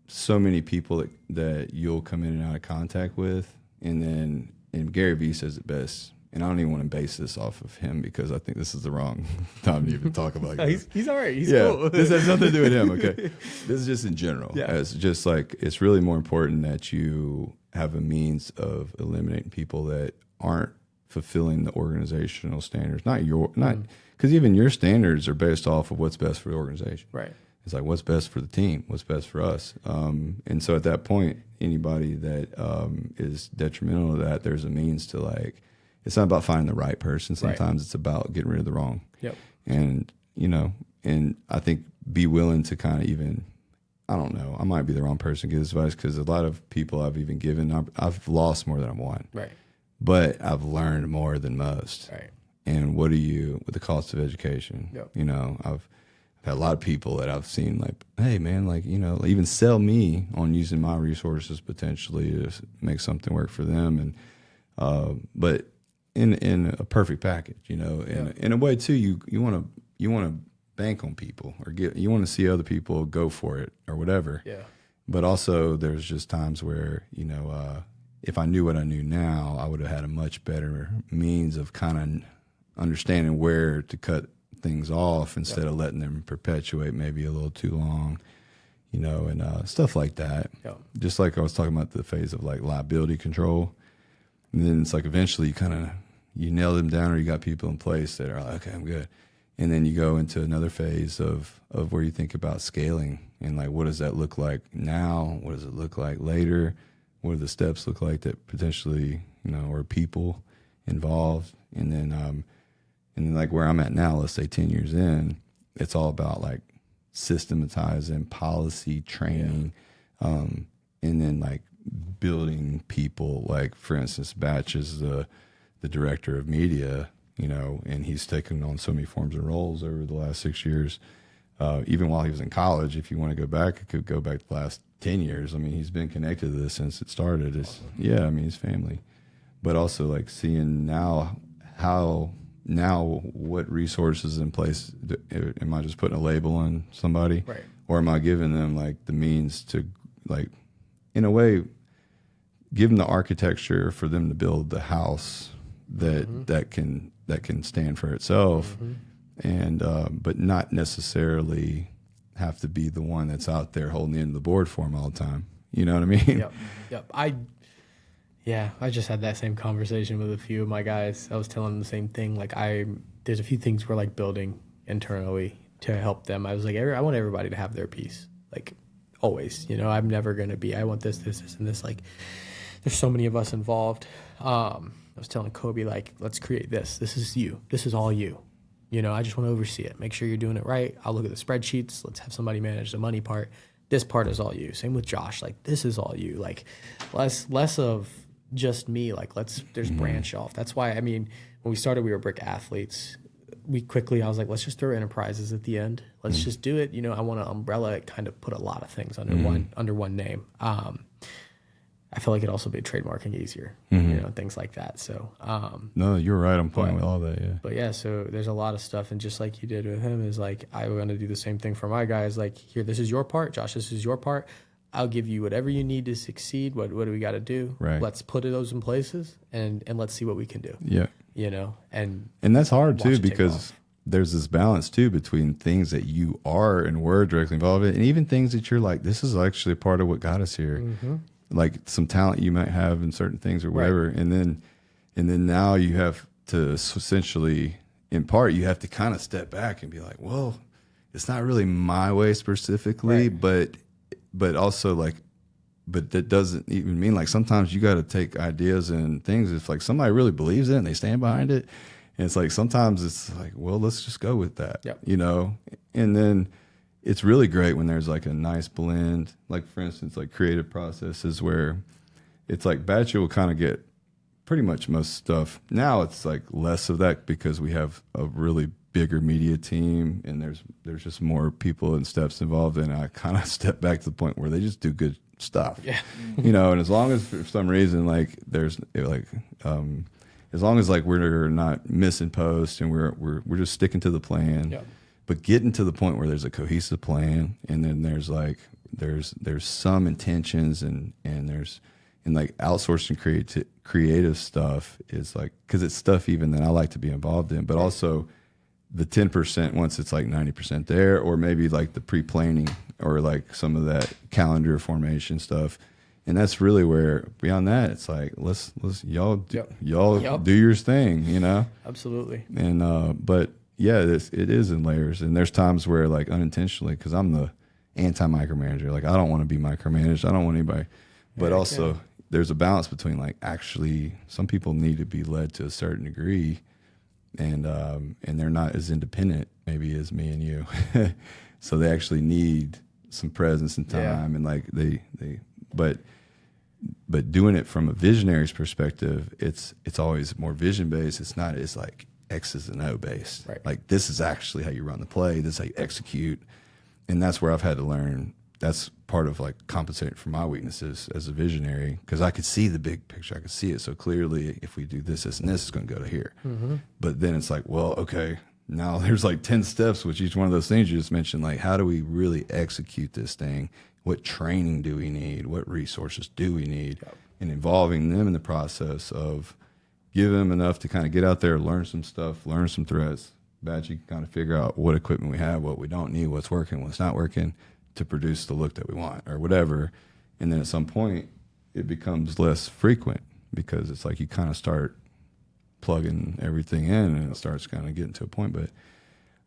so many people that you'll come in and out of contact with, and Gary Vee says it best. And I don't even want to base this off of him because I think this is the wrong time to even talk about it. He's all right. He's cool. This has nothing to do with him, okay? This is just in general. Yeah. It's just like, it's really more important that you have a means of eliminating people that aren't fulfilling the organizational standards. Because even your standards are based off of what's best for the organization. Right. It's like, what's best for the team? What's best for us? And so at that point, anybody that is detrimental to that, there's a means to like, it's not about finding the right person. Sometimes it's about getting rid of the wrong. Yep. And, you know, and I think be willing to kind of even, I don't know, I might be the wrong person to give this advice because a lot of people I've even given, I've lost more than I've won. Right. But I've learned more than most. Right. And what do you, with the cost of education? Yep. You know, I've had a lot of people that I've seen like, hey man, like, you know, even sell me on using my resources potentially to make something work for them. And, but in a perfect package, you know, in a way too, you want to bank on people or you want to see other people go for it or whatever. Yeah. But also there's just times where, you know, if I knew what I knew now, I would have had a much better means of kind of understanding where to cut things off instead of letting them perpetuate maybe a little too long, you know, and stuff like that. Yeah. Just like I was talking about the phase of like liability control. And then it's like eventually you nail them down or you got people in place that are like, okay, I'm good. And then you go into another phase of where you think about scaling and like, what does that look like now? What does it look like later? What do the steps look like that potentially, you know, or people involved? And then like where I'm at now, let's say 10 years in, it's all about like systematizing policy training, and then like building people. Like for instance, Batch is the director of media, you know, and he's taken on so many forms and roles over the last 6 years. Even while he was in college, if you want to go back, it could go back the last 10 years. I mean, he's been connected to this since it started. I mean, his family, but also like seeing now what resources in place. Am I just putting a label on somebody, right, or am I giving them like the means to, like, in a way, give them the architecture for them to build the house that can stand for itself, and but not necessarily have to be the one that's out there holding the end of the board for them all the time. You know what I mean? Yep. I just had that same conversation with a few of my guys. I was telling them the same thing. Like there's a few things we're like building internally to help them. I was like, I want everybody to have their piece. Like always, you know, I'm never going to be, I want this, and this. Like there's so many of us involved. I was telling Kobe, like, let's create this. This is you. This is all you. You know, I just want to oversee it. Make sure you're doing it right. I'll look at the spreadsheets. Let's have somebody manage the money part. This part is all you. Same with Josh. Like, this is all you. Like, less of just me. Like, there's branch off. That's why, I mean, when we started, we were brick athletes. I was like, let's just throw enterprises at the end. Let's just do it. You know, I want to umbrella it, kind of put a lot of things under one name. I feel like it also made trademarking easier, things like that. So, no, you're right. I'm playing with all that. Yeah. But yeah, so there's a lot of stuff. And just like you did with him is like, I want to do the same thing for my guys. Like, here, this is your part. Josh, this is your part. I'll give you whatever you need to succeed. What do we got to do? Right. Let's put those in places and let's see what we can do. Yeah. And that's hard too, because there's this balance too between things that you are and were directly involved in, and even things that you're like, this is actually part of what got us here. Mm-hmm. Like some talent you might have in certain things or whatever. Right. And then now you have to essentially, in part, you have to kind of step back and be like, well, it's not really my way specifically, right. But also like, but that doesn't even mean like sometimes you got to take ideas and things. If like somebody really believes it and they stand behind it, and it's like sometimes it's like, well, let's just go with that, And then it's really great when there's like a nice blend. Like for instance, like creative processes where it's like Batchy will kind of get pretty much most stuff. Now it's like less of that because we have a really bigger media team and there's just more people and steps involved, and I kind of step back to the point where they just do good stuff. Yeah. And as long as for some reason like there's like as long as like we're not missing posts and we're just sticking to the plan. Yeah. But getting to the point where there's a cohesive plan, and then there's like there's some intentions and like outsourcing creative stuff is like, because it's stuff even that I like to be involved in, but also the 10% once it's like 90% there, or maybe like the pre-planning or like some of that calendar formation stuff. And that's really where beyond that, it's like, let's y'all do your thing, Absolutely. And, but yeah, it is in layers. And there's times where like unintentionally, cause I'm the anti-micromanager. Like I don't want to be micromanaged. I don't want anybody, but also there's a balance between like actually some people need to be led to a certain degree, and they're not as independent maybe as me and you. So they actually need some presence and time, and like but doing it from a visionary's perspective, it's always more vision based. It's not as like X's and O based. Right. Like this is actually how you run the play. This is how you execute, and that's where I've had to learn. That's part of like compensating for my weaknesses as a visionary, because I could see the big picture. I could see it so clearly. If we do this, and this, it's going to go to here. Mm-hmm. But then it's like, well, okay, now there's like 10 steps, which each one of those things you just mentioned. Like, how do we really execute this thing? What training do we need? What resources do we need? Yep. And involving them in the process of giving them enough to kind of get out there, learn some stuff, learn some threats. Batchy can kind of figure out what equipment we have, what we don't need, what's working, what's not working, to produce the look that we want or whatever. And then at some point it becomes less frequent, because it's like you kind of start plugging everything in and it starts kind of getting to a point. But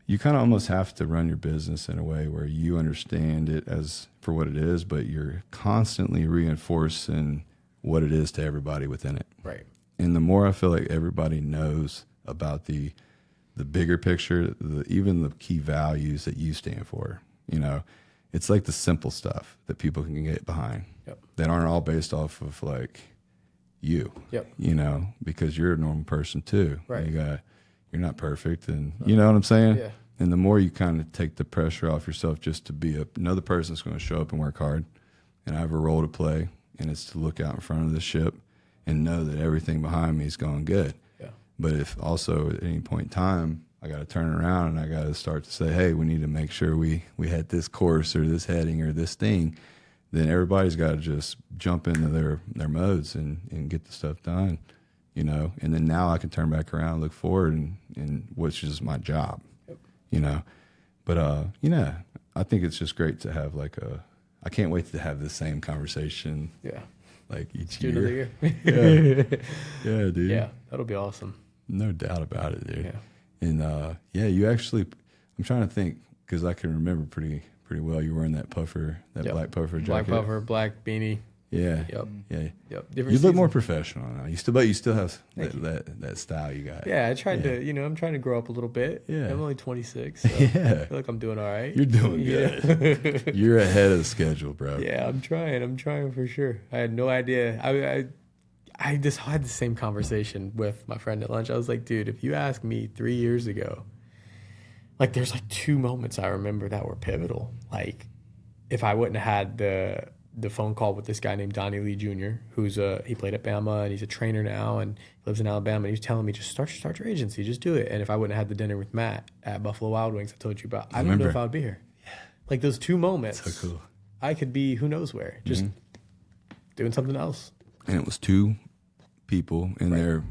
you kind of almost have to run your business in a way where you understand it as for what it is, but you're constantly reinforcing what it is to everybody within it. Right. And the more I feel like everybody knows about the bigger picture, even the key values that you stand for, it's like the simple stuff that people can get behind, that aren't all based off of like you, because you're a normal person too. Right. You're not perfect, and you know what I'm saying? Yeah. And the more you kind of take the pressure off yourself just to be another person that's going to show up and work hard, and I have a role to play, and it's to look out in front of the ship and know that everything behind me is going good. Yeah. But if also at any point in time, I got to turn around and I got to start to say, hey, we need to make sure we had this course or this heading or this thing, then everybody's got to just jump into their modes and get the stuff done, and then now I can turn back around and look forward and which is my job, But, I think it's just great to have I can't wait to have the same conversation. Yeah. Like each year. Another year. Yeah, dude. Yeah, that'll be awesome. No doubt about it, dude. Yeah. And you actually, I'm trying to think, because I can remember pretty well. You were wearing that puffer, black puffer jacket. Black puffer, black beanie. Yeah. Yep. Yeah. Yep. You look more professional now. You still have that style you got. Yeah, I tried to. I'm trying to grow up a little bit. Yeah. I'm only 26. So yeah. I feel like I'm doing all right. You're doing good. You're ahead of the schedule, bro. Yeah, I'm trying for sure. I had no idea. I just had the same conversation with my friend at lunch. I was like, dude, if you asked me 3 years ago, like there's like two moments I remember that were pivotal. Like if I wouldn't have had the phone call with this guy named Donnie Lee Jr., who's he played at Bama and he's a trainer now and he lives in Alabama. And he was telling me, just start your agency, just do it. And if I wouldn't have had the dinner with Matt at Buffalo Wild Wings I told you about, I don't know if I would be here. Yeah. Like those 2 moments, so cool. I could be who knows where, just doing something else. And it was 2 people in their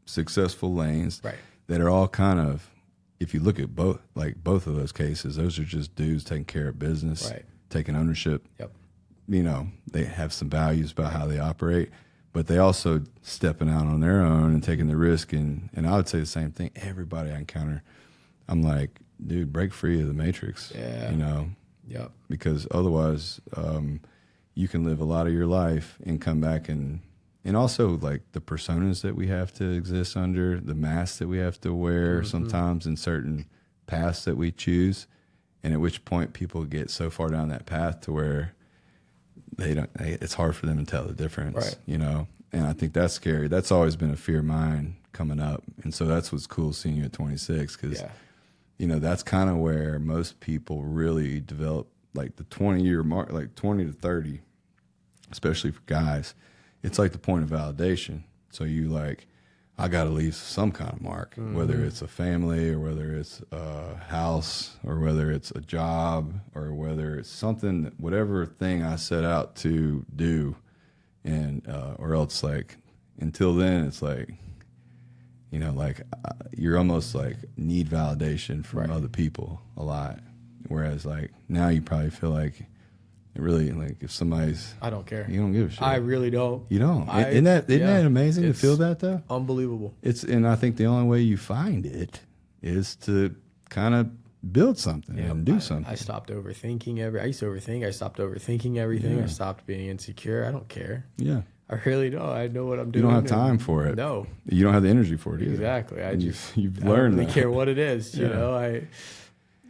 successful lanes that are all kind of, if you look at both of those cases, those are just dudes taking care of business, taking ownership. Yep. You know, they have some values about how they operate, but they also stepping out on their own and taking the risk. And I would say the same thing. Everybody I encounter, I'm like, dude, break free of the matrix. Yeah. You know? Yep. Because otherwise, you can live a lot of your life and come back and also like the personas that we have to exist under, the masks that we have to wear sometimes in certain paths that we choose. And at which point people get so far down that path to where it's hard for them to tell the difference, you know? And I think that's scary. That's always been a fear of mine coming up. And so that's what's cool seeing you at 26, because, you know, that's kind of where most people really develop, like the 20-year mark, like 20 to 30, especially for guys. It's like the point of validation. So you like, I got to leave some kind of mark, whether it's a family or whether it's a house or whether it's a job or whether it's something, whatever thing I set out to do. And, or else like, until then it's like, you know, like you're almost like need validation from other people a lot. Whereas like now you probably feel like, it really, like, if somebody's... I don't care. You don't give a shit. I really don't. You don't. Isn't that amazing to feel that, though? Unbelievable. And I think the only way you find it is to kind of build something and do something. I stopped overthinking I used to overthink. I stopped overthinking everything. I stopped being insecure. I don't care. Yeah. I really don't. I know what I'm doing. You don't have time for it. No. You don't have the energy for it either. Exactly. You've learned I don't really care what it is. You know,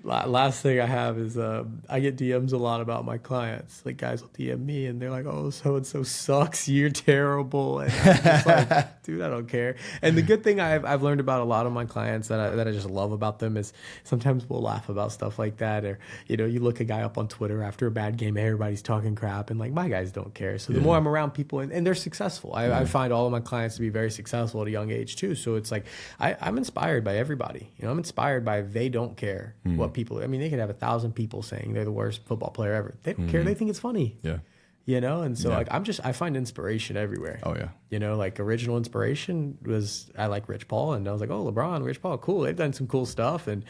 last thing I have is I get DMs a lot about my clients. Like guys will DM me and they're like, "Oh, so and so sucks. You're terrible." And I'm just like, dude, I don't care. And the good thing I've learned about a lot of my clients that I just love about them is sometimes we'll laugh about stuff like that. Or you know, you look a guy up on Twitter after a bad game, everybody's talking crap, and like my guys don't care. So the more I'm around people and they're successful, I find all of my clients to be very successful at a young age too. So it's like I'm inspired by everybody. You know, I'm inspired by they don't care what people. I mean, they could have 1,000 people saying they're the worst football player ever. They don't care. They think it's funny. Yeah. You know, and so like I find inspiration everywhere. Oh yeah. You know, like original inspiration was I like Rich Paul, and I was like, oh, LeBron, Rich Paul, cool. They've done some cool stuff, and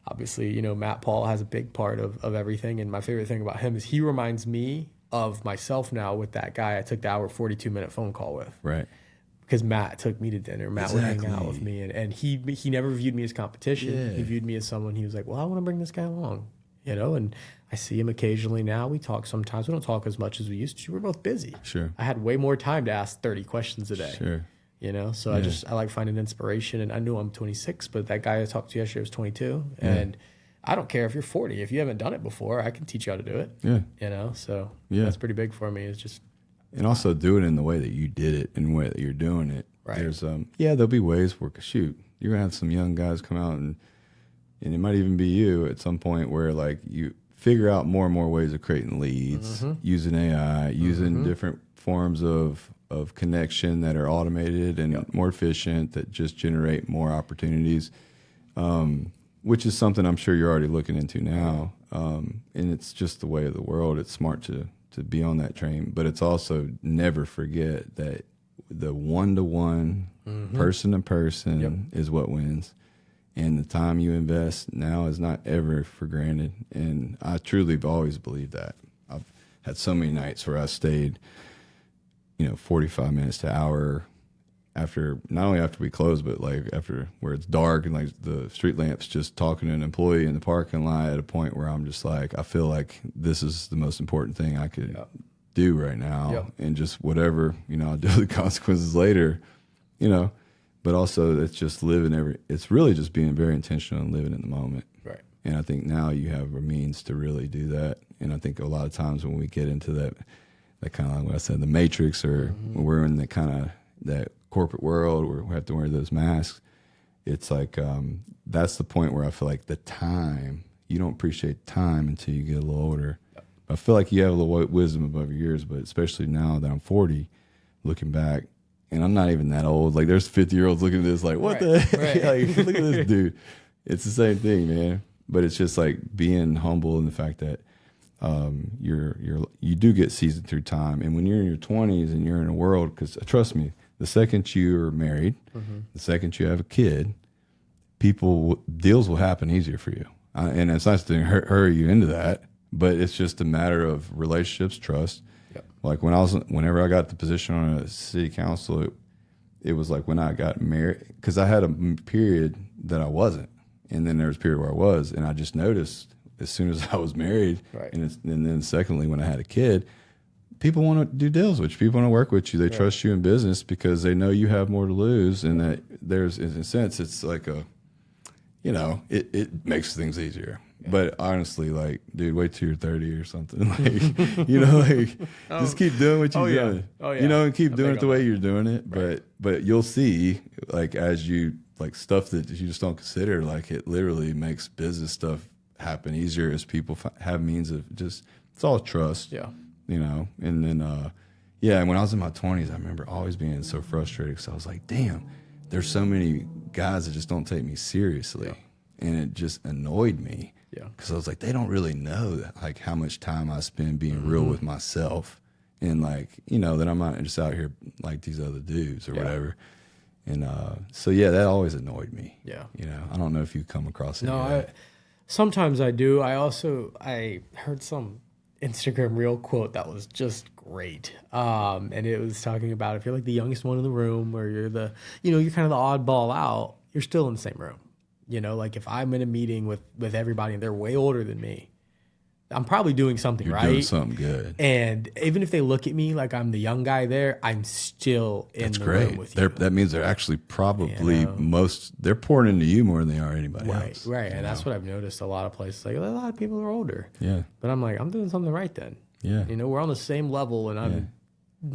obviously, you know, Matt Paul has a big part of everything. And my favorite thing about him is he reminds me of myself now with that guy I took the hour 42-minute phone call with. Right. Because Matt took me to dinner. Matt would hang out with me. And he never viewed me as competition. Yeah. He viewed me as someone, he was like, well, I want to bring this guy along. You know, and I see him occasionally now. We talk sometimes. We don't talk as much as we used to. We're both busy. Sure. I had way more time to ask 30 questions a day. Sure. You know, so I like finding inspiration. And I knew I'm 26, but that guy I talked to yesterday was 22. And I don't care if you're 40. If you haven't done it before, I can teach you how to do it. Yeah. You know, so that's pretty big for me. It's just... And also do it in the way that you did it and the way that you're doing it. Right. There's there'll be ways where shoot, you're gonna have some young guys come out and it might even be you at some point where like you figure out more and more ways of creating leads, using AI, using different forms of connection that are automated and more efficient that just generate more opportunities. Which is something I'm sure you're already looking into now. And it's just the way of the world. It's smart to be on that train, but it's also never forget that the one-to-one, person-to-person is what wins. And the time you invest now is not ever for granted. And I truly have always believed that. I've had so many nights where I stayed, 45 minutes to an hour after, not only after we close, but like after where it's dark and like the street lamps, just talking to an employee in the parking lot at a point where I'm just like, I feel like this is the most important thing I could do right now. And just whatever, I'll deal with the consequences later, but also it's just it's really just being very intentional and living in the moment. Right. And I think now you have a means to really do that. And I think a lot of times when we get into that kind of like what I said, the matrix, or when we're in the kind of that corporate world where we have to wear those masks, it's like that's the point where I feel like the time, you don't appreciate time until you get a little older. I feel like you have a little wisdom above your years, but especially now that I'm 40, looking back, and I'm not even that old. Like there's 50-year-olds looking at this like, what the heck? Like, look at this dude. It's the same thing, man. But it's just like being humble in the fact that you do get seasoned through time. And when you're in your 20s and you're in a world, because trust me, the second you're married, the second you have a kid, deals will happen easier for you. And it's not to hurry you into that, but it's just a matter of relationships, trust. Yep. Like whenever I got the position on a city council, it was like when I got married, because I had a period that I wasn't, and then there was a period where I was, and I just noticed as soon as I was married, and then secondly when I had a kid, people want to do deals with you. People want to work with you. They trust you in business because they know you have more to lose, and that there's, in a sense, it's like it makes things easier. Yeah. But honestly, like, dude, wait till you're 30 or something. Like, just keep doing what you're doing. Oh, yeah. And keep doing it the way you're doing it. Right. But you'll see, like, as you, like, stuff that you just don't consider, like, it literally makes business stuff happen easier as people have means of just, it's all trust. Yeah. And then, and when I was in my 20s, I remember always being so frustrated because I was like, damn, there's so many guys that just don't take me seriously. Yeah. And it just annoyed me. Yeah. Because I was like, they don't really know like how much time I spend being real with myself, and like, that I'm not just out here like these other dudes or whatever. And that always annoyed me. Yeah. I don't know if you come across it. No, sometimes I do. I heard some Instagram reel quote that was just great. And it was talking about if you're like the youngest one in the room, or you're you're kind of the oddball out, you're still in the same room. Like if I'm in a meeting with everybody and they're way older than me, I'm probably doing something right. You're doing something good. And even if they look at me like I'm the young guy there, I'm still in the room with you. That means they're actually probably they're pouring into you more than they are anybody else. Right. And that's what I've noticed a lot of places. Like a lot of people are older. Yeah. But I'm like, I'm doing something right then. Yeah. We're on the same level, and I'm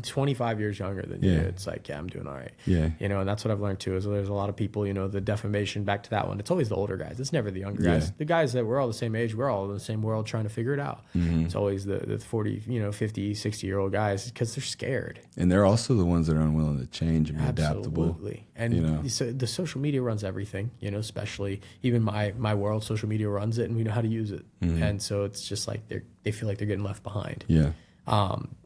25 years younger than you. It's like, I'm doing all right. Yeah. And that's what I've learned too, is there's a lot of people, the defamation, back to that one. It's always the older guys. It's never the younger guys. The guys that we're all the same age, we're all in the same world trying to figure it out. Mm-hmm. It's always the 40, 50, 60-year-old guys, because they're scared. And they're also the ones that are unwilling to change and be adaptable. Absolutely. And so the social media runs everything, especially even my world, social media runs it, and we know how to use it. Mm-hmm. And so it's just like they feel like they're getting left behind. Yeah.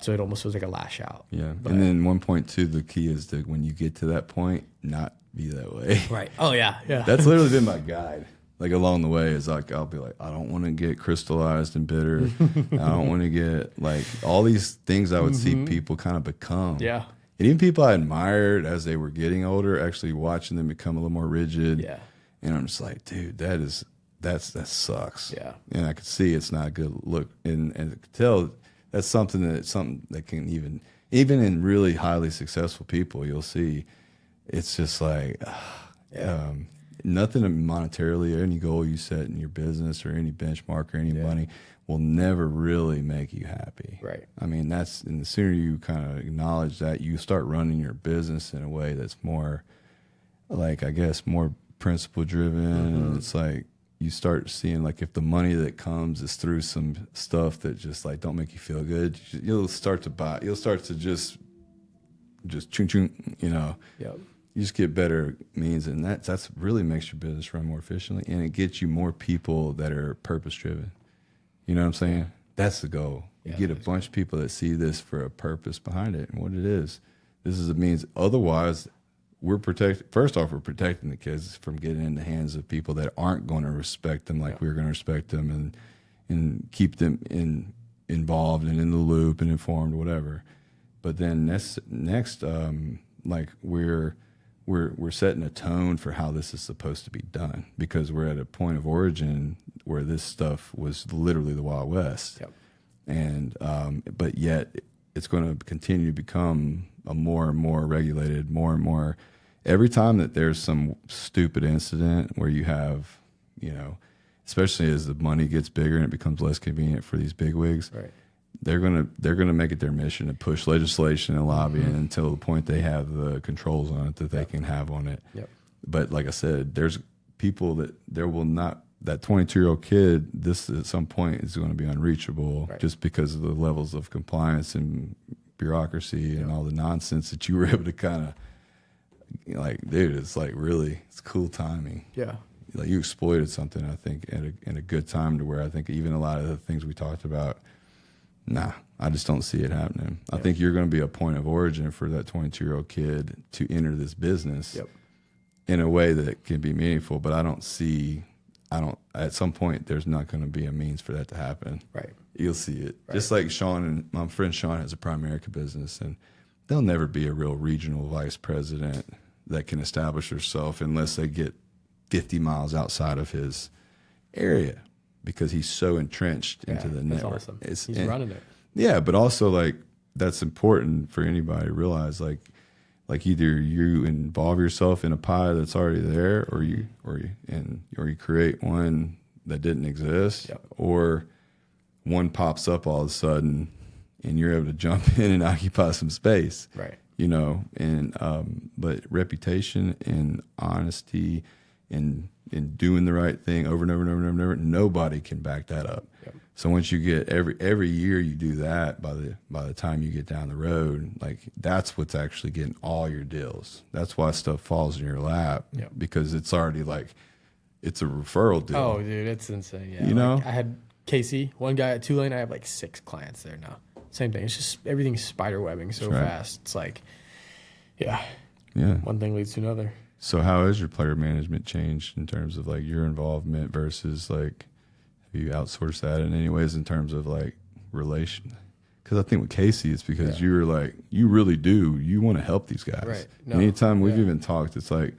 So it almost feels like a lash out. Yeah. And then 1.2, the key is to, when you get to that point, not be that way. Right. Oh, yeah. Yeah. That's literally been my guide. Like along the way is like, I'll be like, I don't want to get crystallized and bitter. I don't want to get like all these things I would see people kind of become. Yeah. And even people I admired as they were getting older, actually watching them become a little more rigid. Yeah. And I'm just like, dude, that sucks. Yeah. And I could see it's not a good look. And I could tell that's something that can even in really highly successful people, you'll see it's just like nothing monetarily, or any goal you set in your business or any benchmark or any money will never really make you happy. Right. I mean, and the sooner you kind of acknowledge that, you start running your business in a way that's more like, I guess, more principle driven. And it's like, you start seeing like if the money that comes is through some stuff that just like don't make you feel good, you'll start to just chung chung, Yep. You just get better means, and that's really makes your business run more efficiently, and it gets you more people that are purpose driven. You know what I'm saying? That's the goal. You get a bunch of people that see this for a purpose behind it and what it is. This is a means. Otherwise, we're protecting the kids from getting in the hands of people that aren't going to respect them like we're going to respect them, and keep them involved and in the loop and informed, whatever. But then next, like we're setting a tone for how this is supposed to be done, because we're at a point of origin where this stuff was literally the Wild West. Yep. And but yet it's going to continue to become a more and more regulated, more and more. Every time that there's some stupid incident where you have, especially as the money gets bigger and it becomes less convenient for these bigwigs, right, they're gonna make it their mission to push legislation and lobbying until the point they have the controls on it that they can have on it. Yep. But like I said, there's people that that 22-year-old kid, this at some point is going to be unreachable just because of the levels of compliance and bureaucracy and all the nonsense that you were able to kind of, like, dude, it's like really, it's cool timing. Yeah. Like you exploited something, I think, in a good time to where I think even a lot of the things we talked about, I just don't see it happening. I think you're going to be a point of origin for that 22-year-old kid to enter this business in a way that can be meaningful, but at some point, there's not going to be a means for that to happen. Right. You'll see it. Right. Just like Sean, and my friend Sean has a Primerica business, and there'll never be a real regional vice president that can establish herself unless they get 50 miles outside of his area because he's so entrenched into the network. Awesome. He's running it. Yeah, but also, like, that's important for anybody to realize, like either you involve yourself in a pie that's already there, or you create one that didn't exist, or one pops up all of a sudden, and you're able to jump in and occupy some space. Right. You know, and but reputation and honesty and doing the right thing over and over and over and over, nobody can back that up. Yep. So once you get every year you do that, by the time you get down the road, like that's what's actually getting all your deals. That's why stuff falls in your lap because it's already like it's a referral deal. Oh, dude, it's insane. Yeah, you know, I had Casey, one guy at Tulane. I have like 6 clients there now. Same thing. It's just everything's spider webbing so fast. It's like, one thing leads to another. So how has your player management changed in terms of like your involvement versus like, have you outsourced that in any ways in terms of like relation? Because I think with Casey, it's because you were like, you really do. You want to help these guys. Right. No, anytime we've even talked, it's like,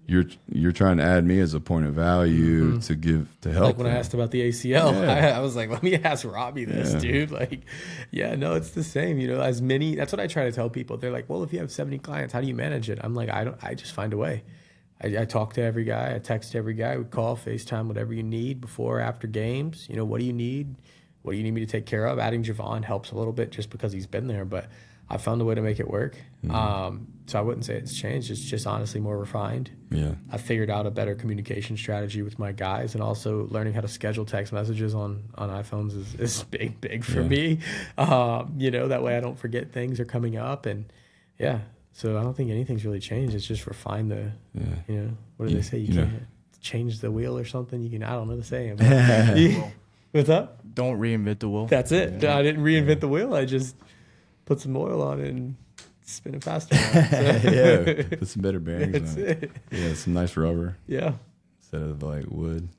you're trying to add me as a point of value to help. Like when I asked about the ACL, I was like, let me ask Robby this, dude. Like, no, it's the same. You know, as many. That's what I try to tell people. They're like, well, if you have 70 clients, how do you manage it? I'm like, I just find a way. I talk to every guy. I text every guy. We call, FaceTime, whatever you need before or after games. You know, what do you need? What do you need me to take care of? Adding Javon helps a little bit just because he's been there, but I found a way to make it work. So I wouldn't say it's changed. It's just honestly more refined. Yeah. I figured out a better communication strategy with my guys, and also learning how to schedule text messages on iPhones is big for me. You know, that way I don't forget things are coming up. And so I don't think anything's really changed. It's just refined the, you know, what do they say? You can't change the wheel or something. You can, I don't know the saying. What's up? Don't reinvent the wheel. That's it. I didn't reinvent the wheel. I just put some oil on it and spin it faster. Put some better bearings on it. Yeah, some nice rubber. Yeah. Instead of like wood.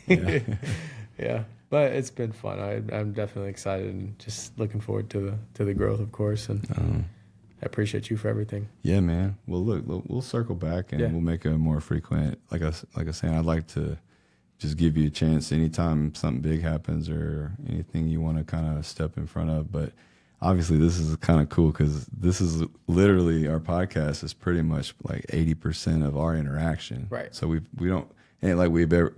Yeah. But it's been fun. I'm definitely excited and just looking forward to the growth, of course. And I appreciate you for everything. Yeah, man. Well, look, we'll circle back and we'll make a more frequent. Like I was saying, I'd like to just give you a chance anytime something big happens or anything you want to kind of step in front of. But obviously, this is kind of cool because this is literally our podcast is pretty much like 80% of our interaction. Right. So we don't neither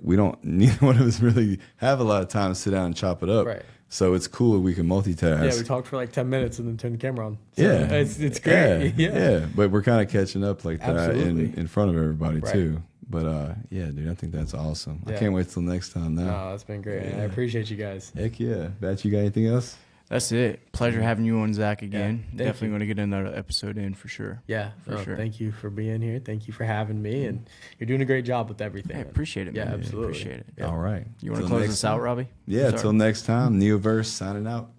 one of us really have a lot of time to sit down and chop it up. Right. So it's cool that we can multitask. Yeah, we talked for like 10 minutes and then turned the camera on. So it's great. Yeah. But we're kind of catching up like that in front of everybody too. But dude, I think that's awesome. I can't wait till next time now. No, that's been great. I appreciate you guys. Heck yeah. Bat, you got anything else? That's it. Pleasure having you on, Zach, again. Definitely going to get another episode in for sure. Yeah, for sure. Thank you for being here. Thank you for having me. And you're doing a great job with everything. I appreciate it, man. Yeah, absolutely. Appreciate it. Yeah. All right. You want to close us out, Robby? Yeah, until next time, NeoVerse signing out.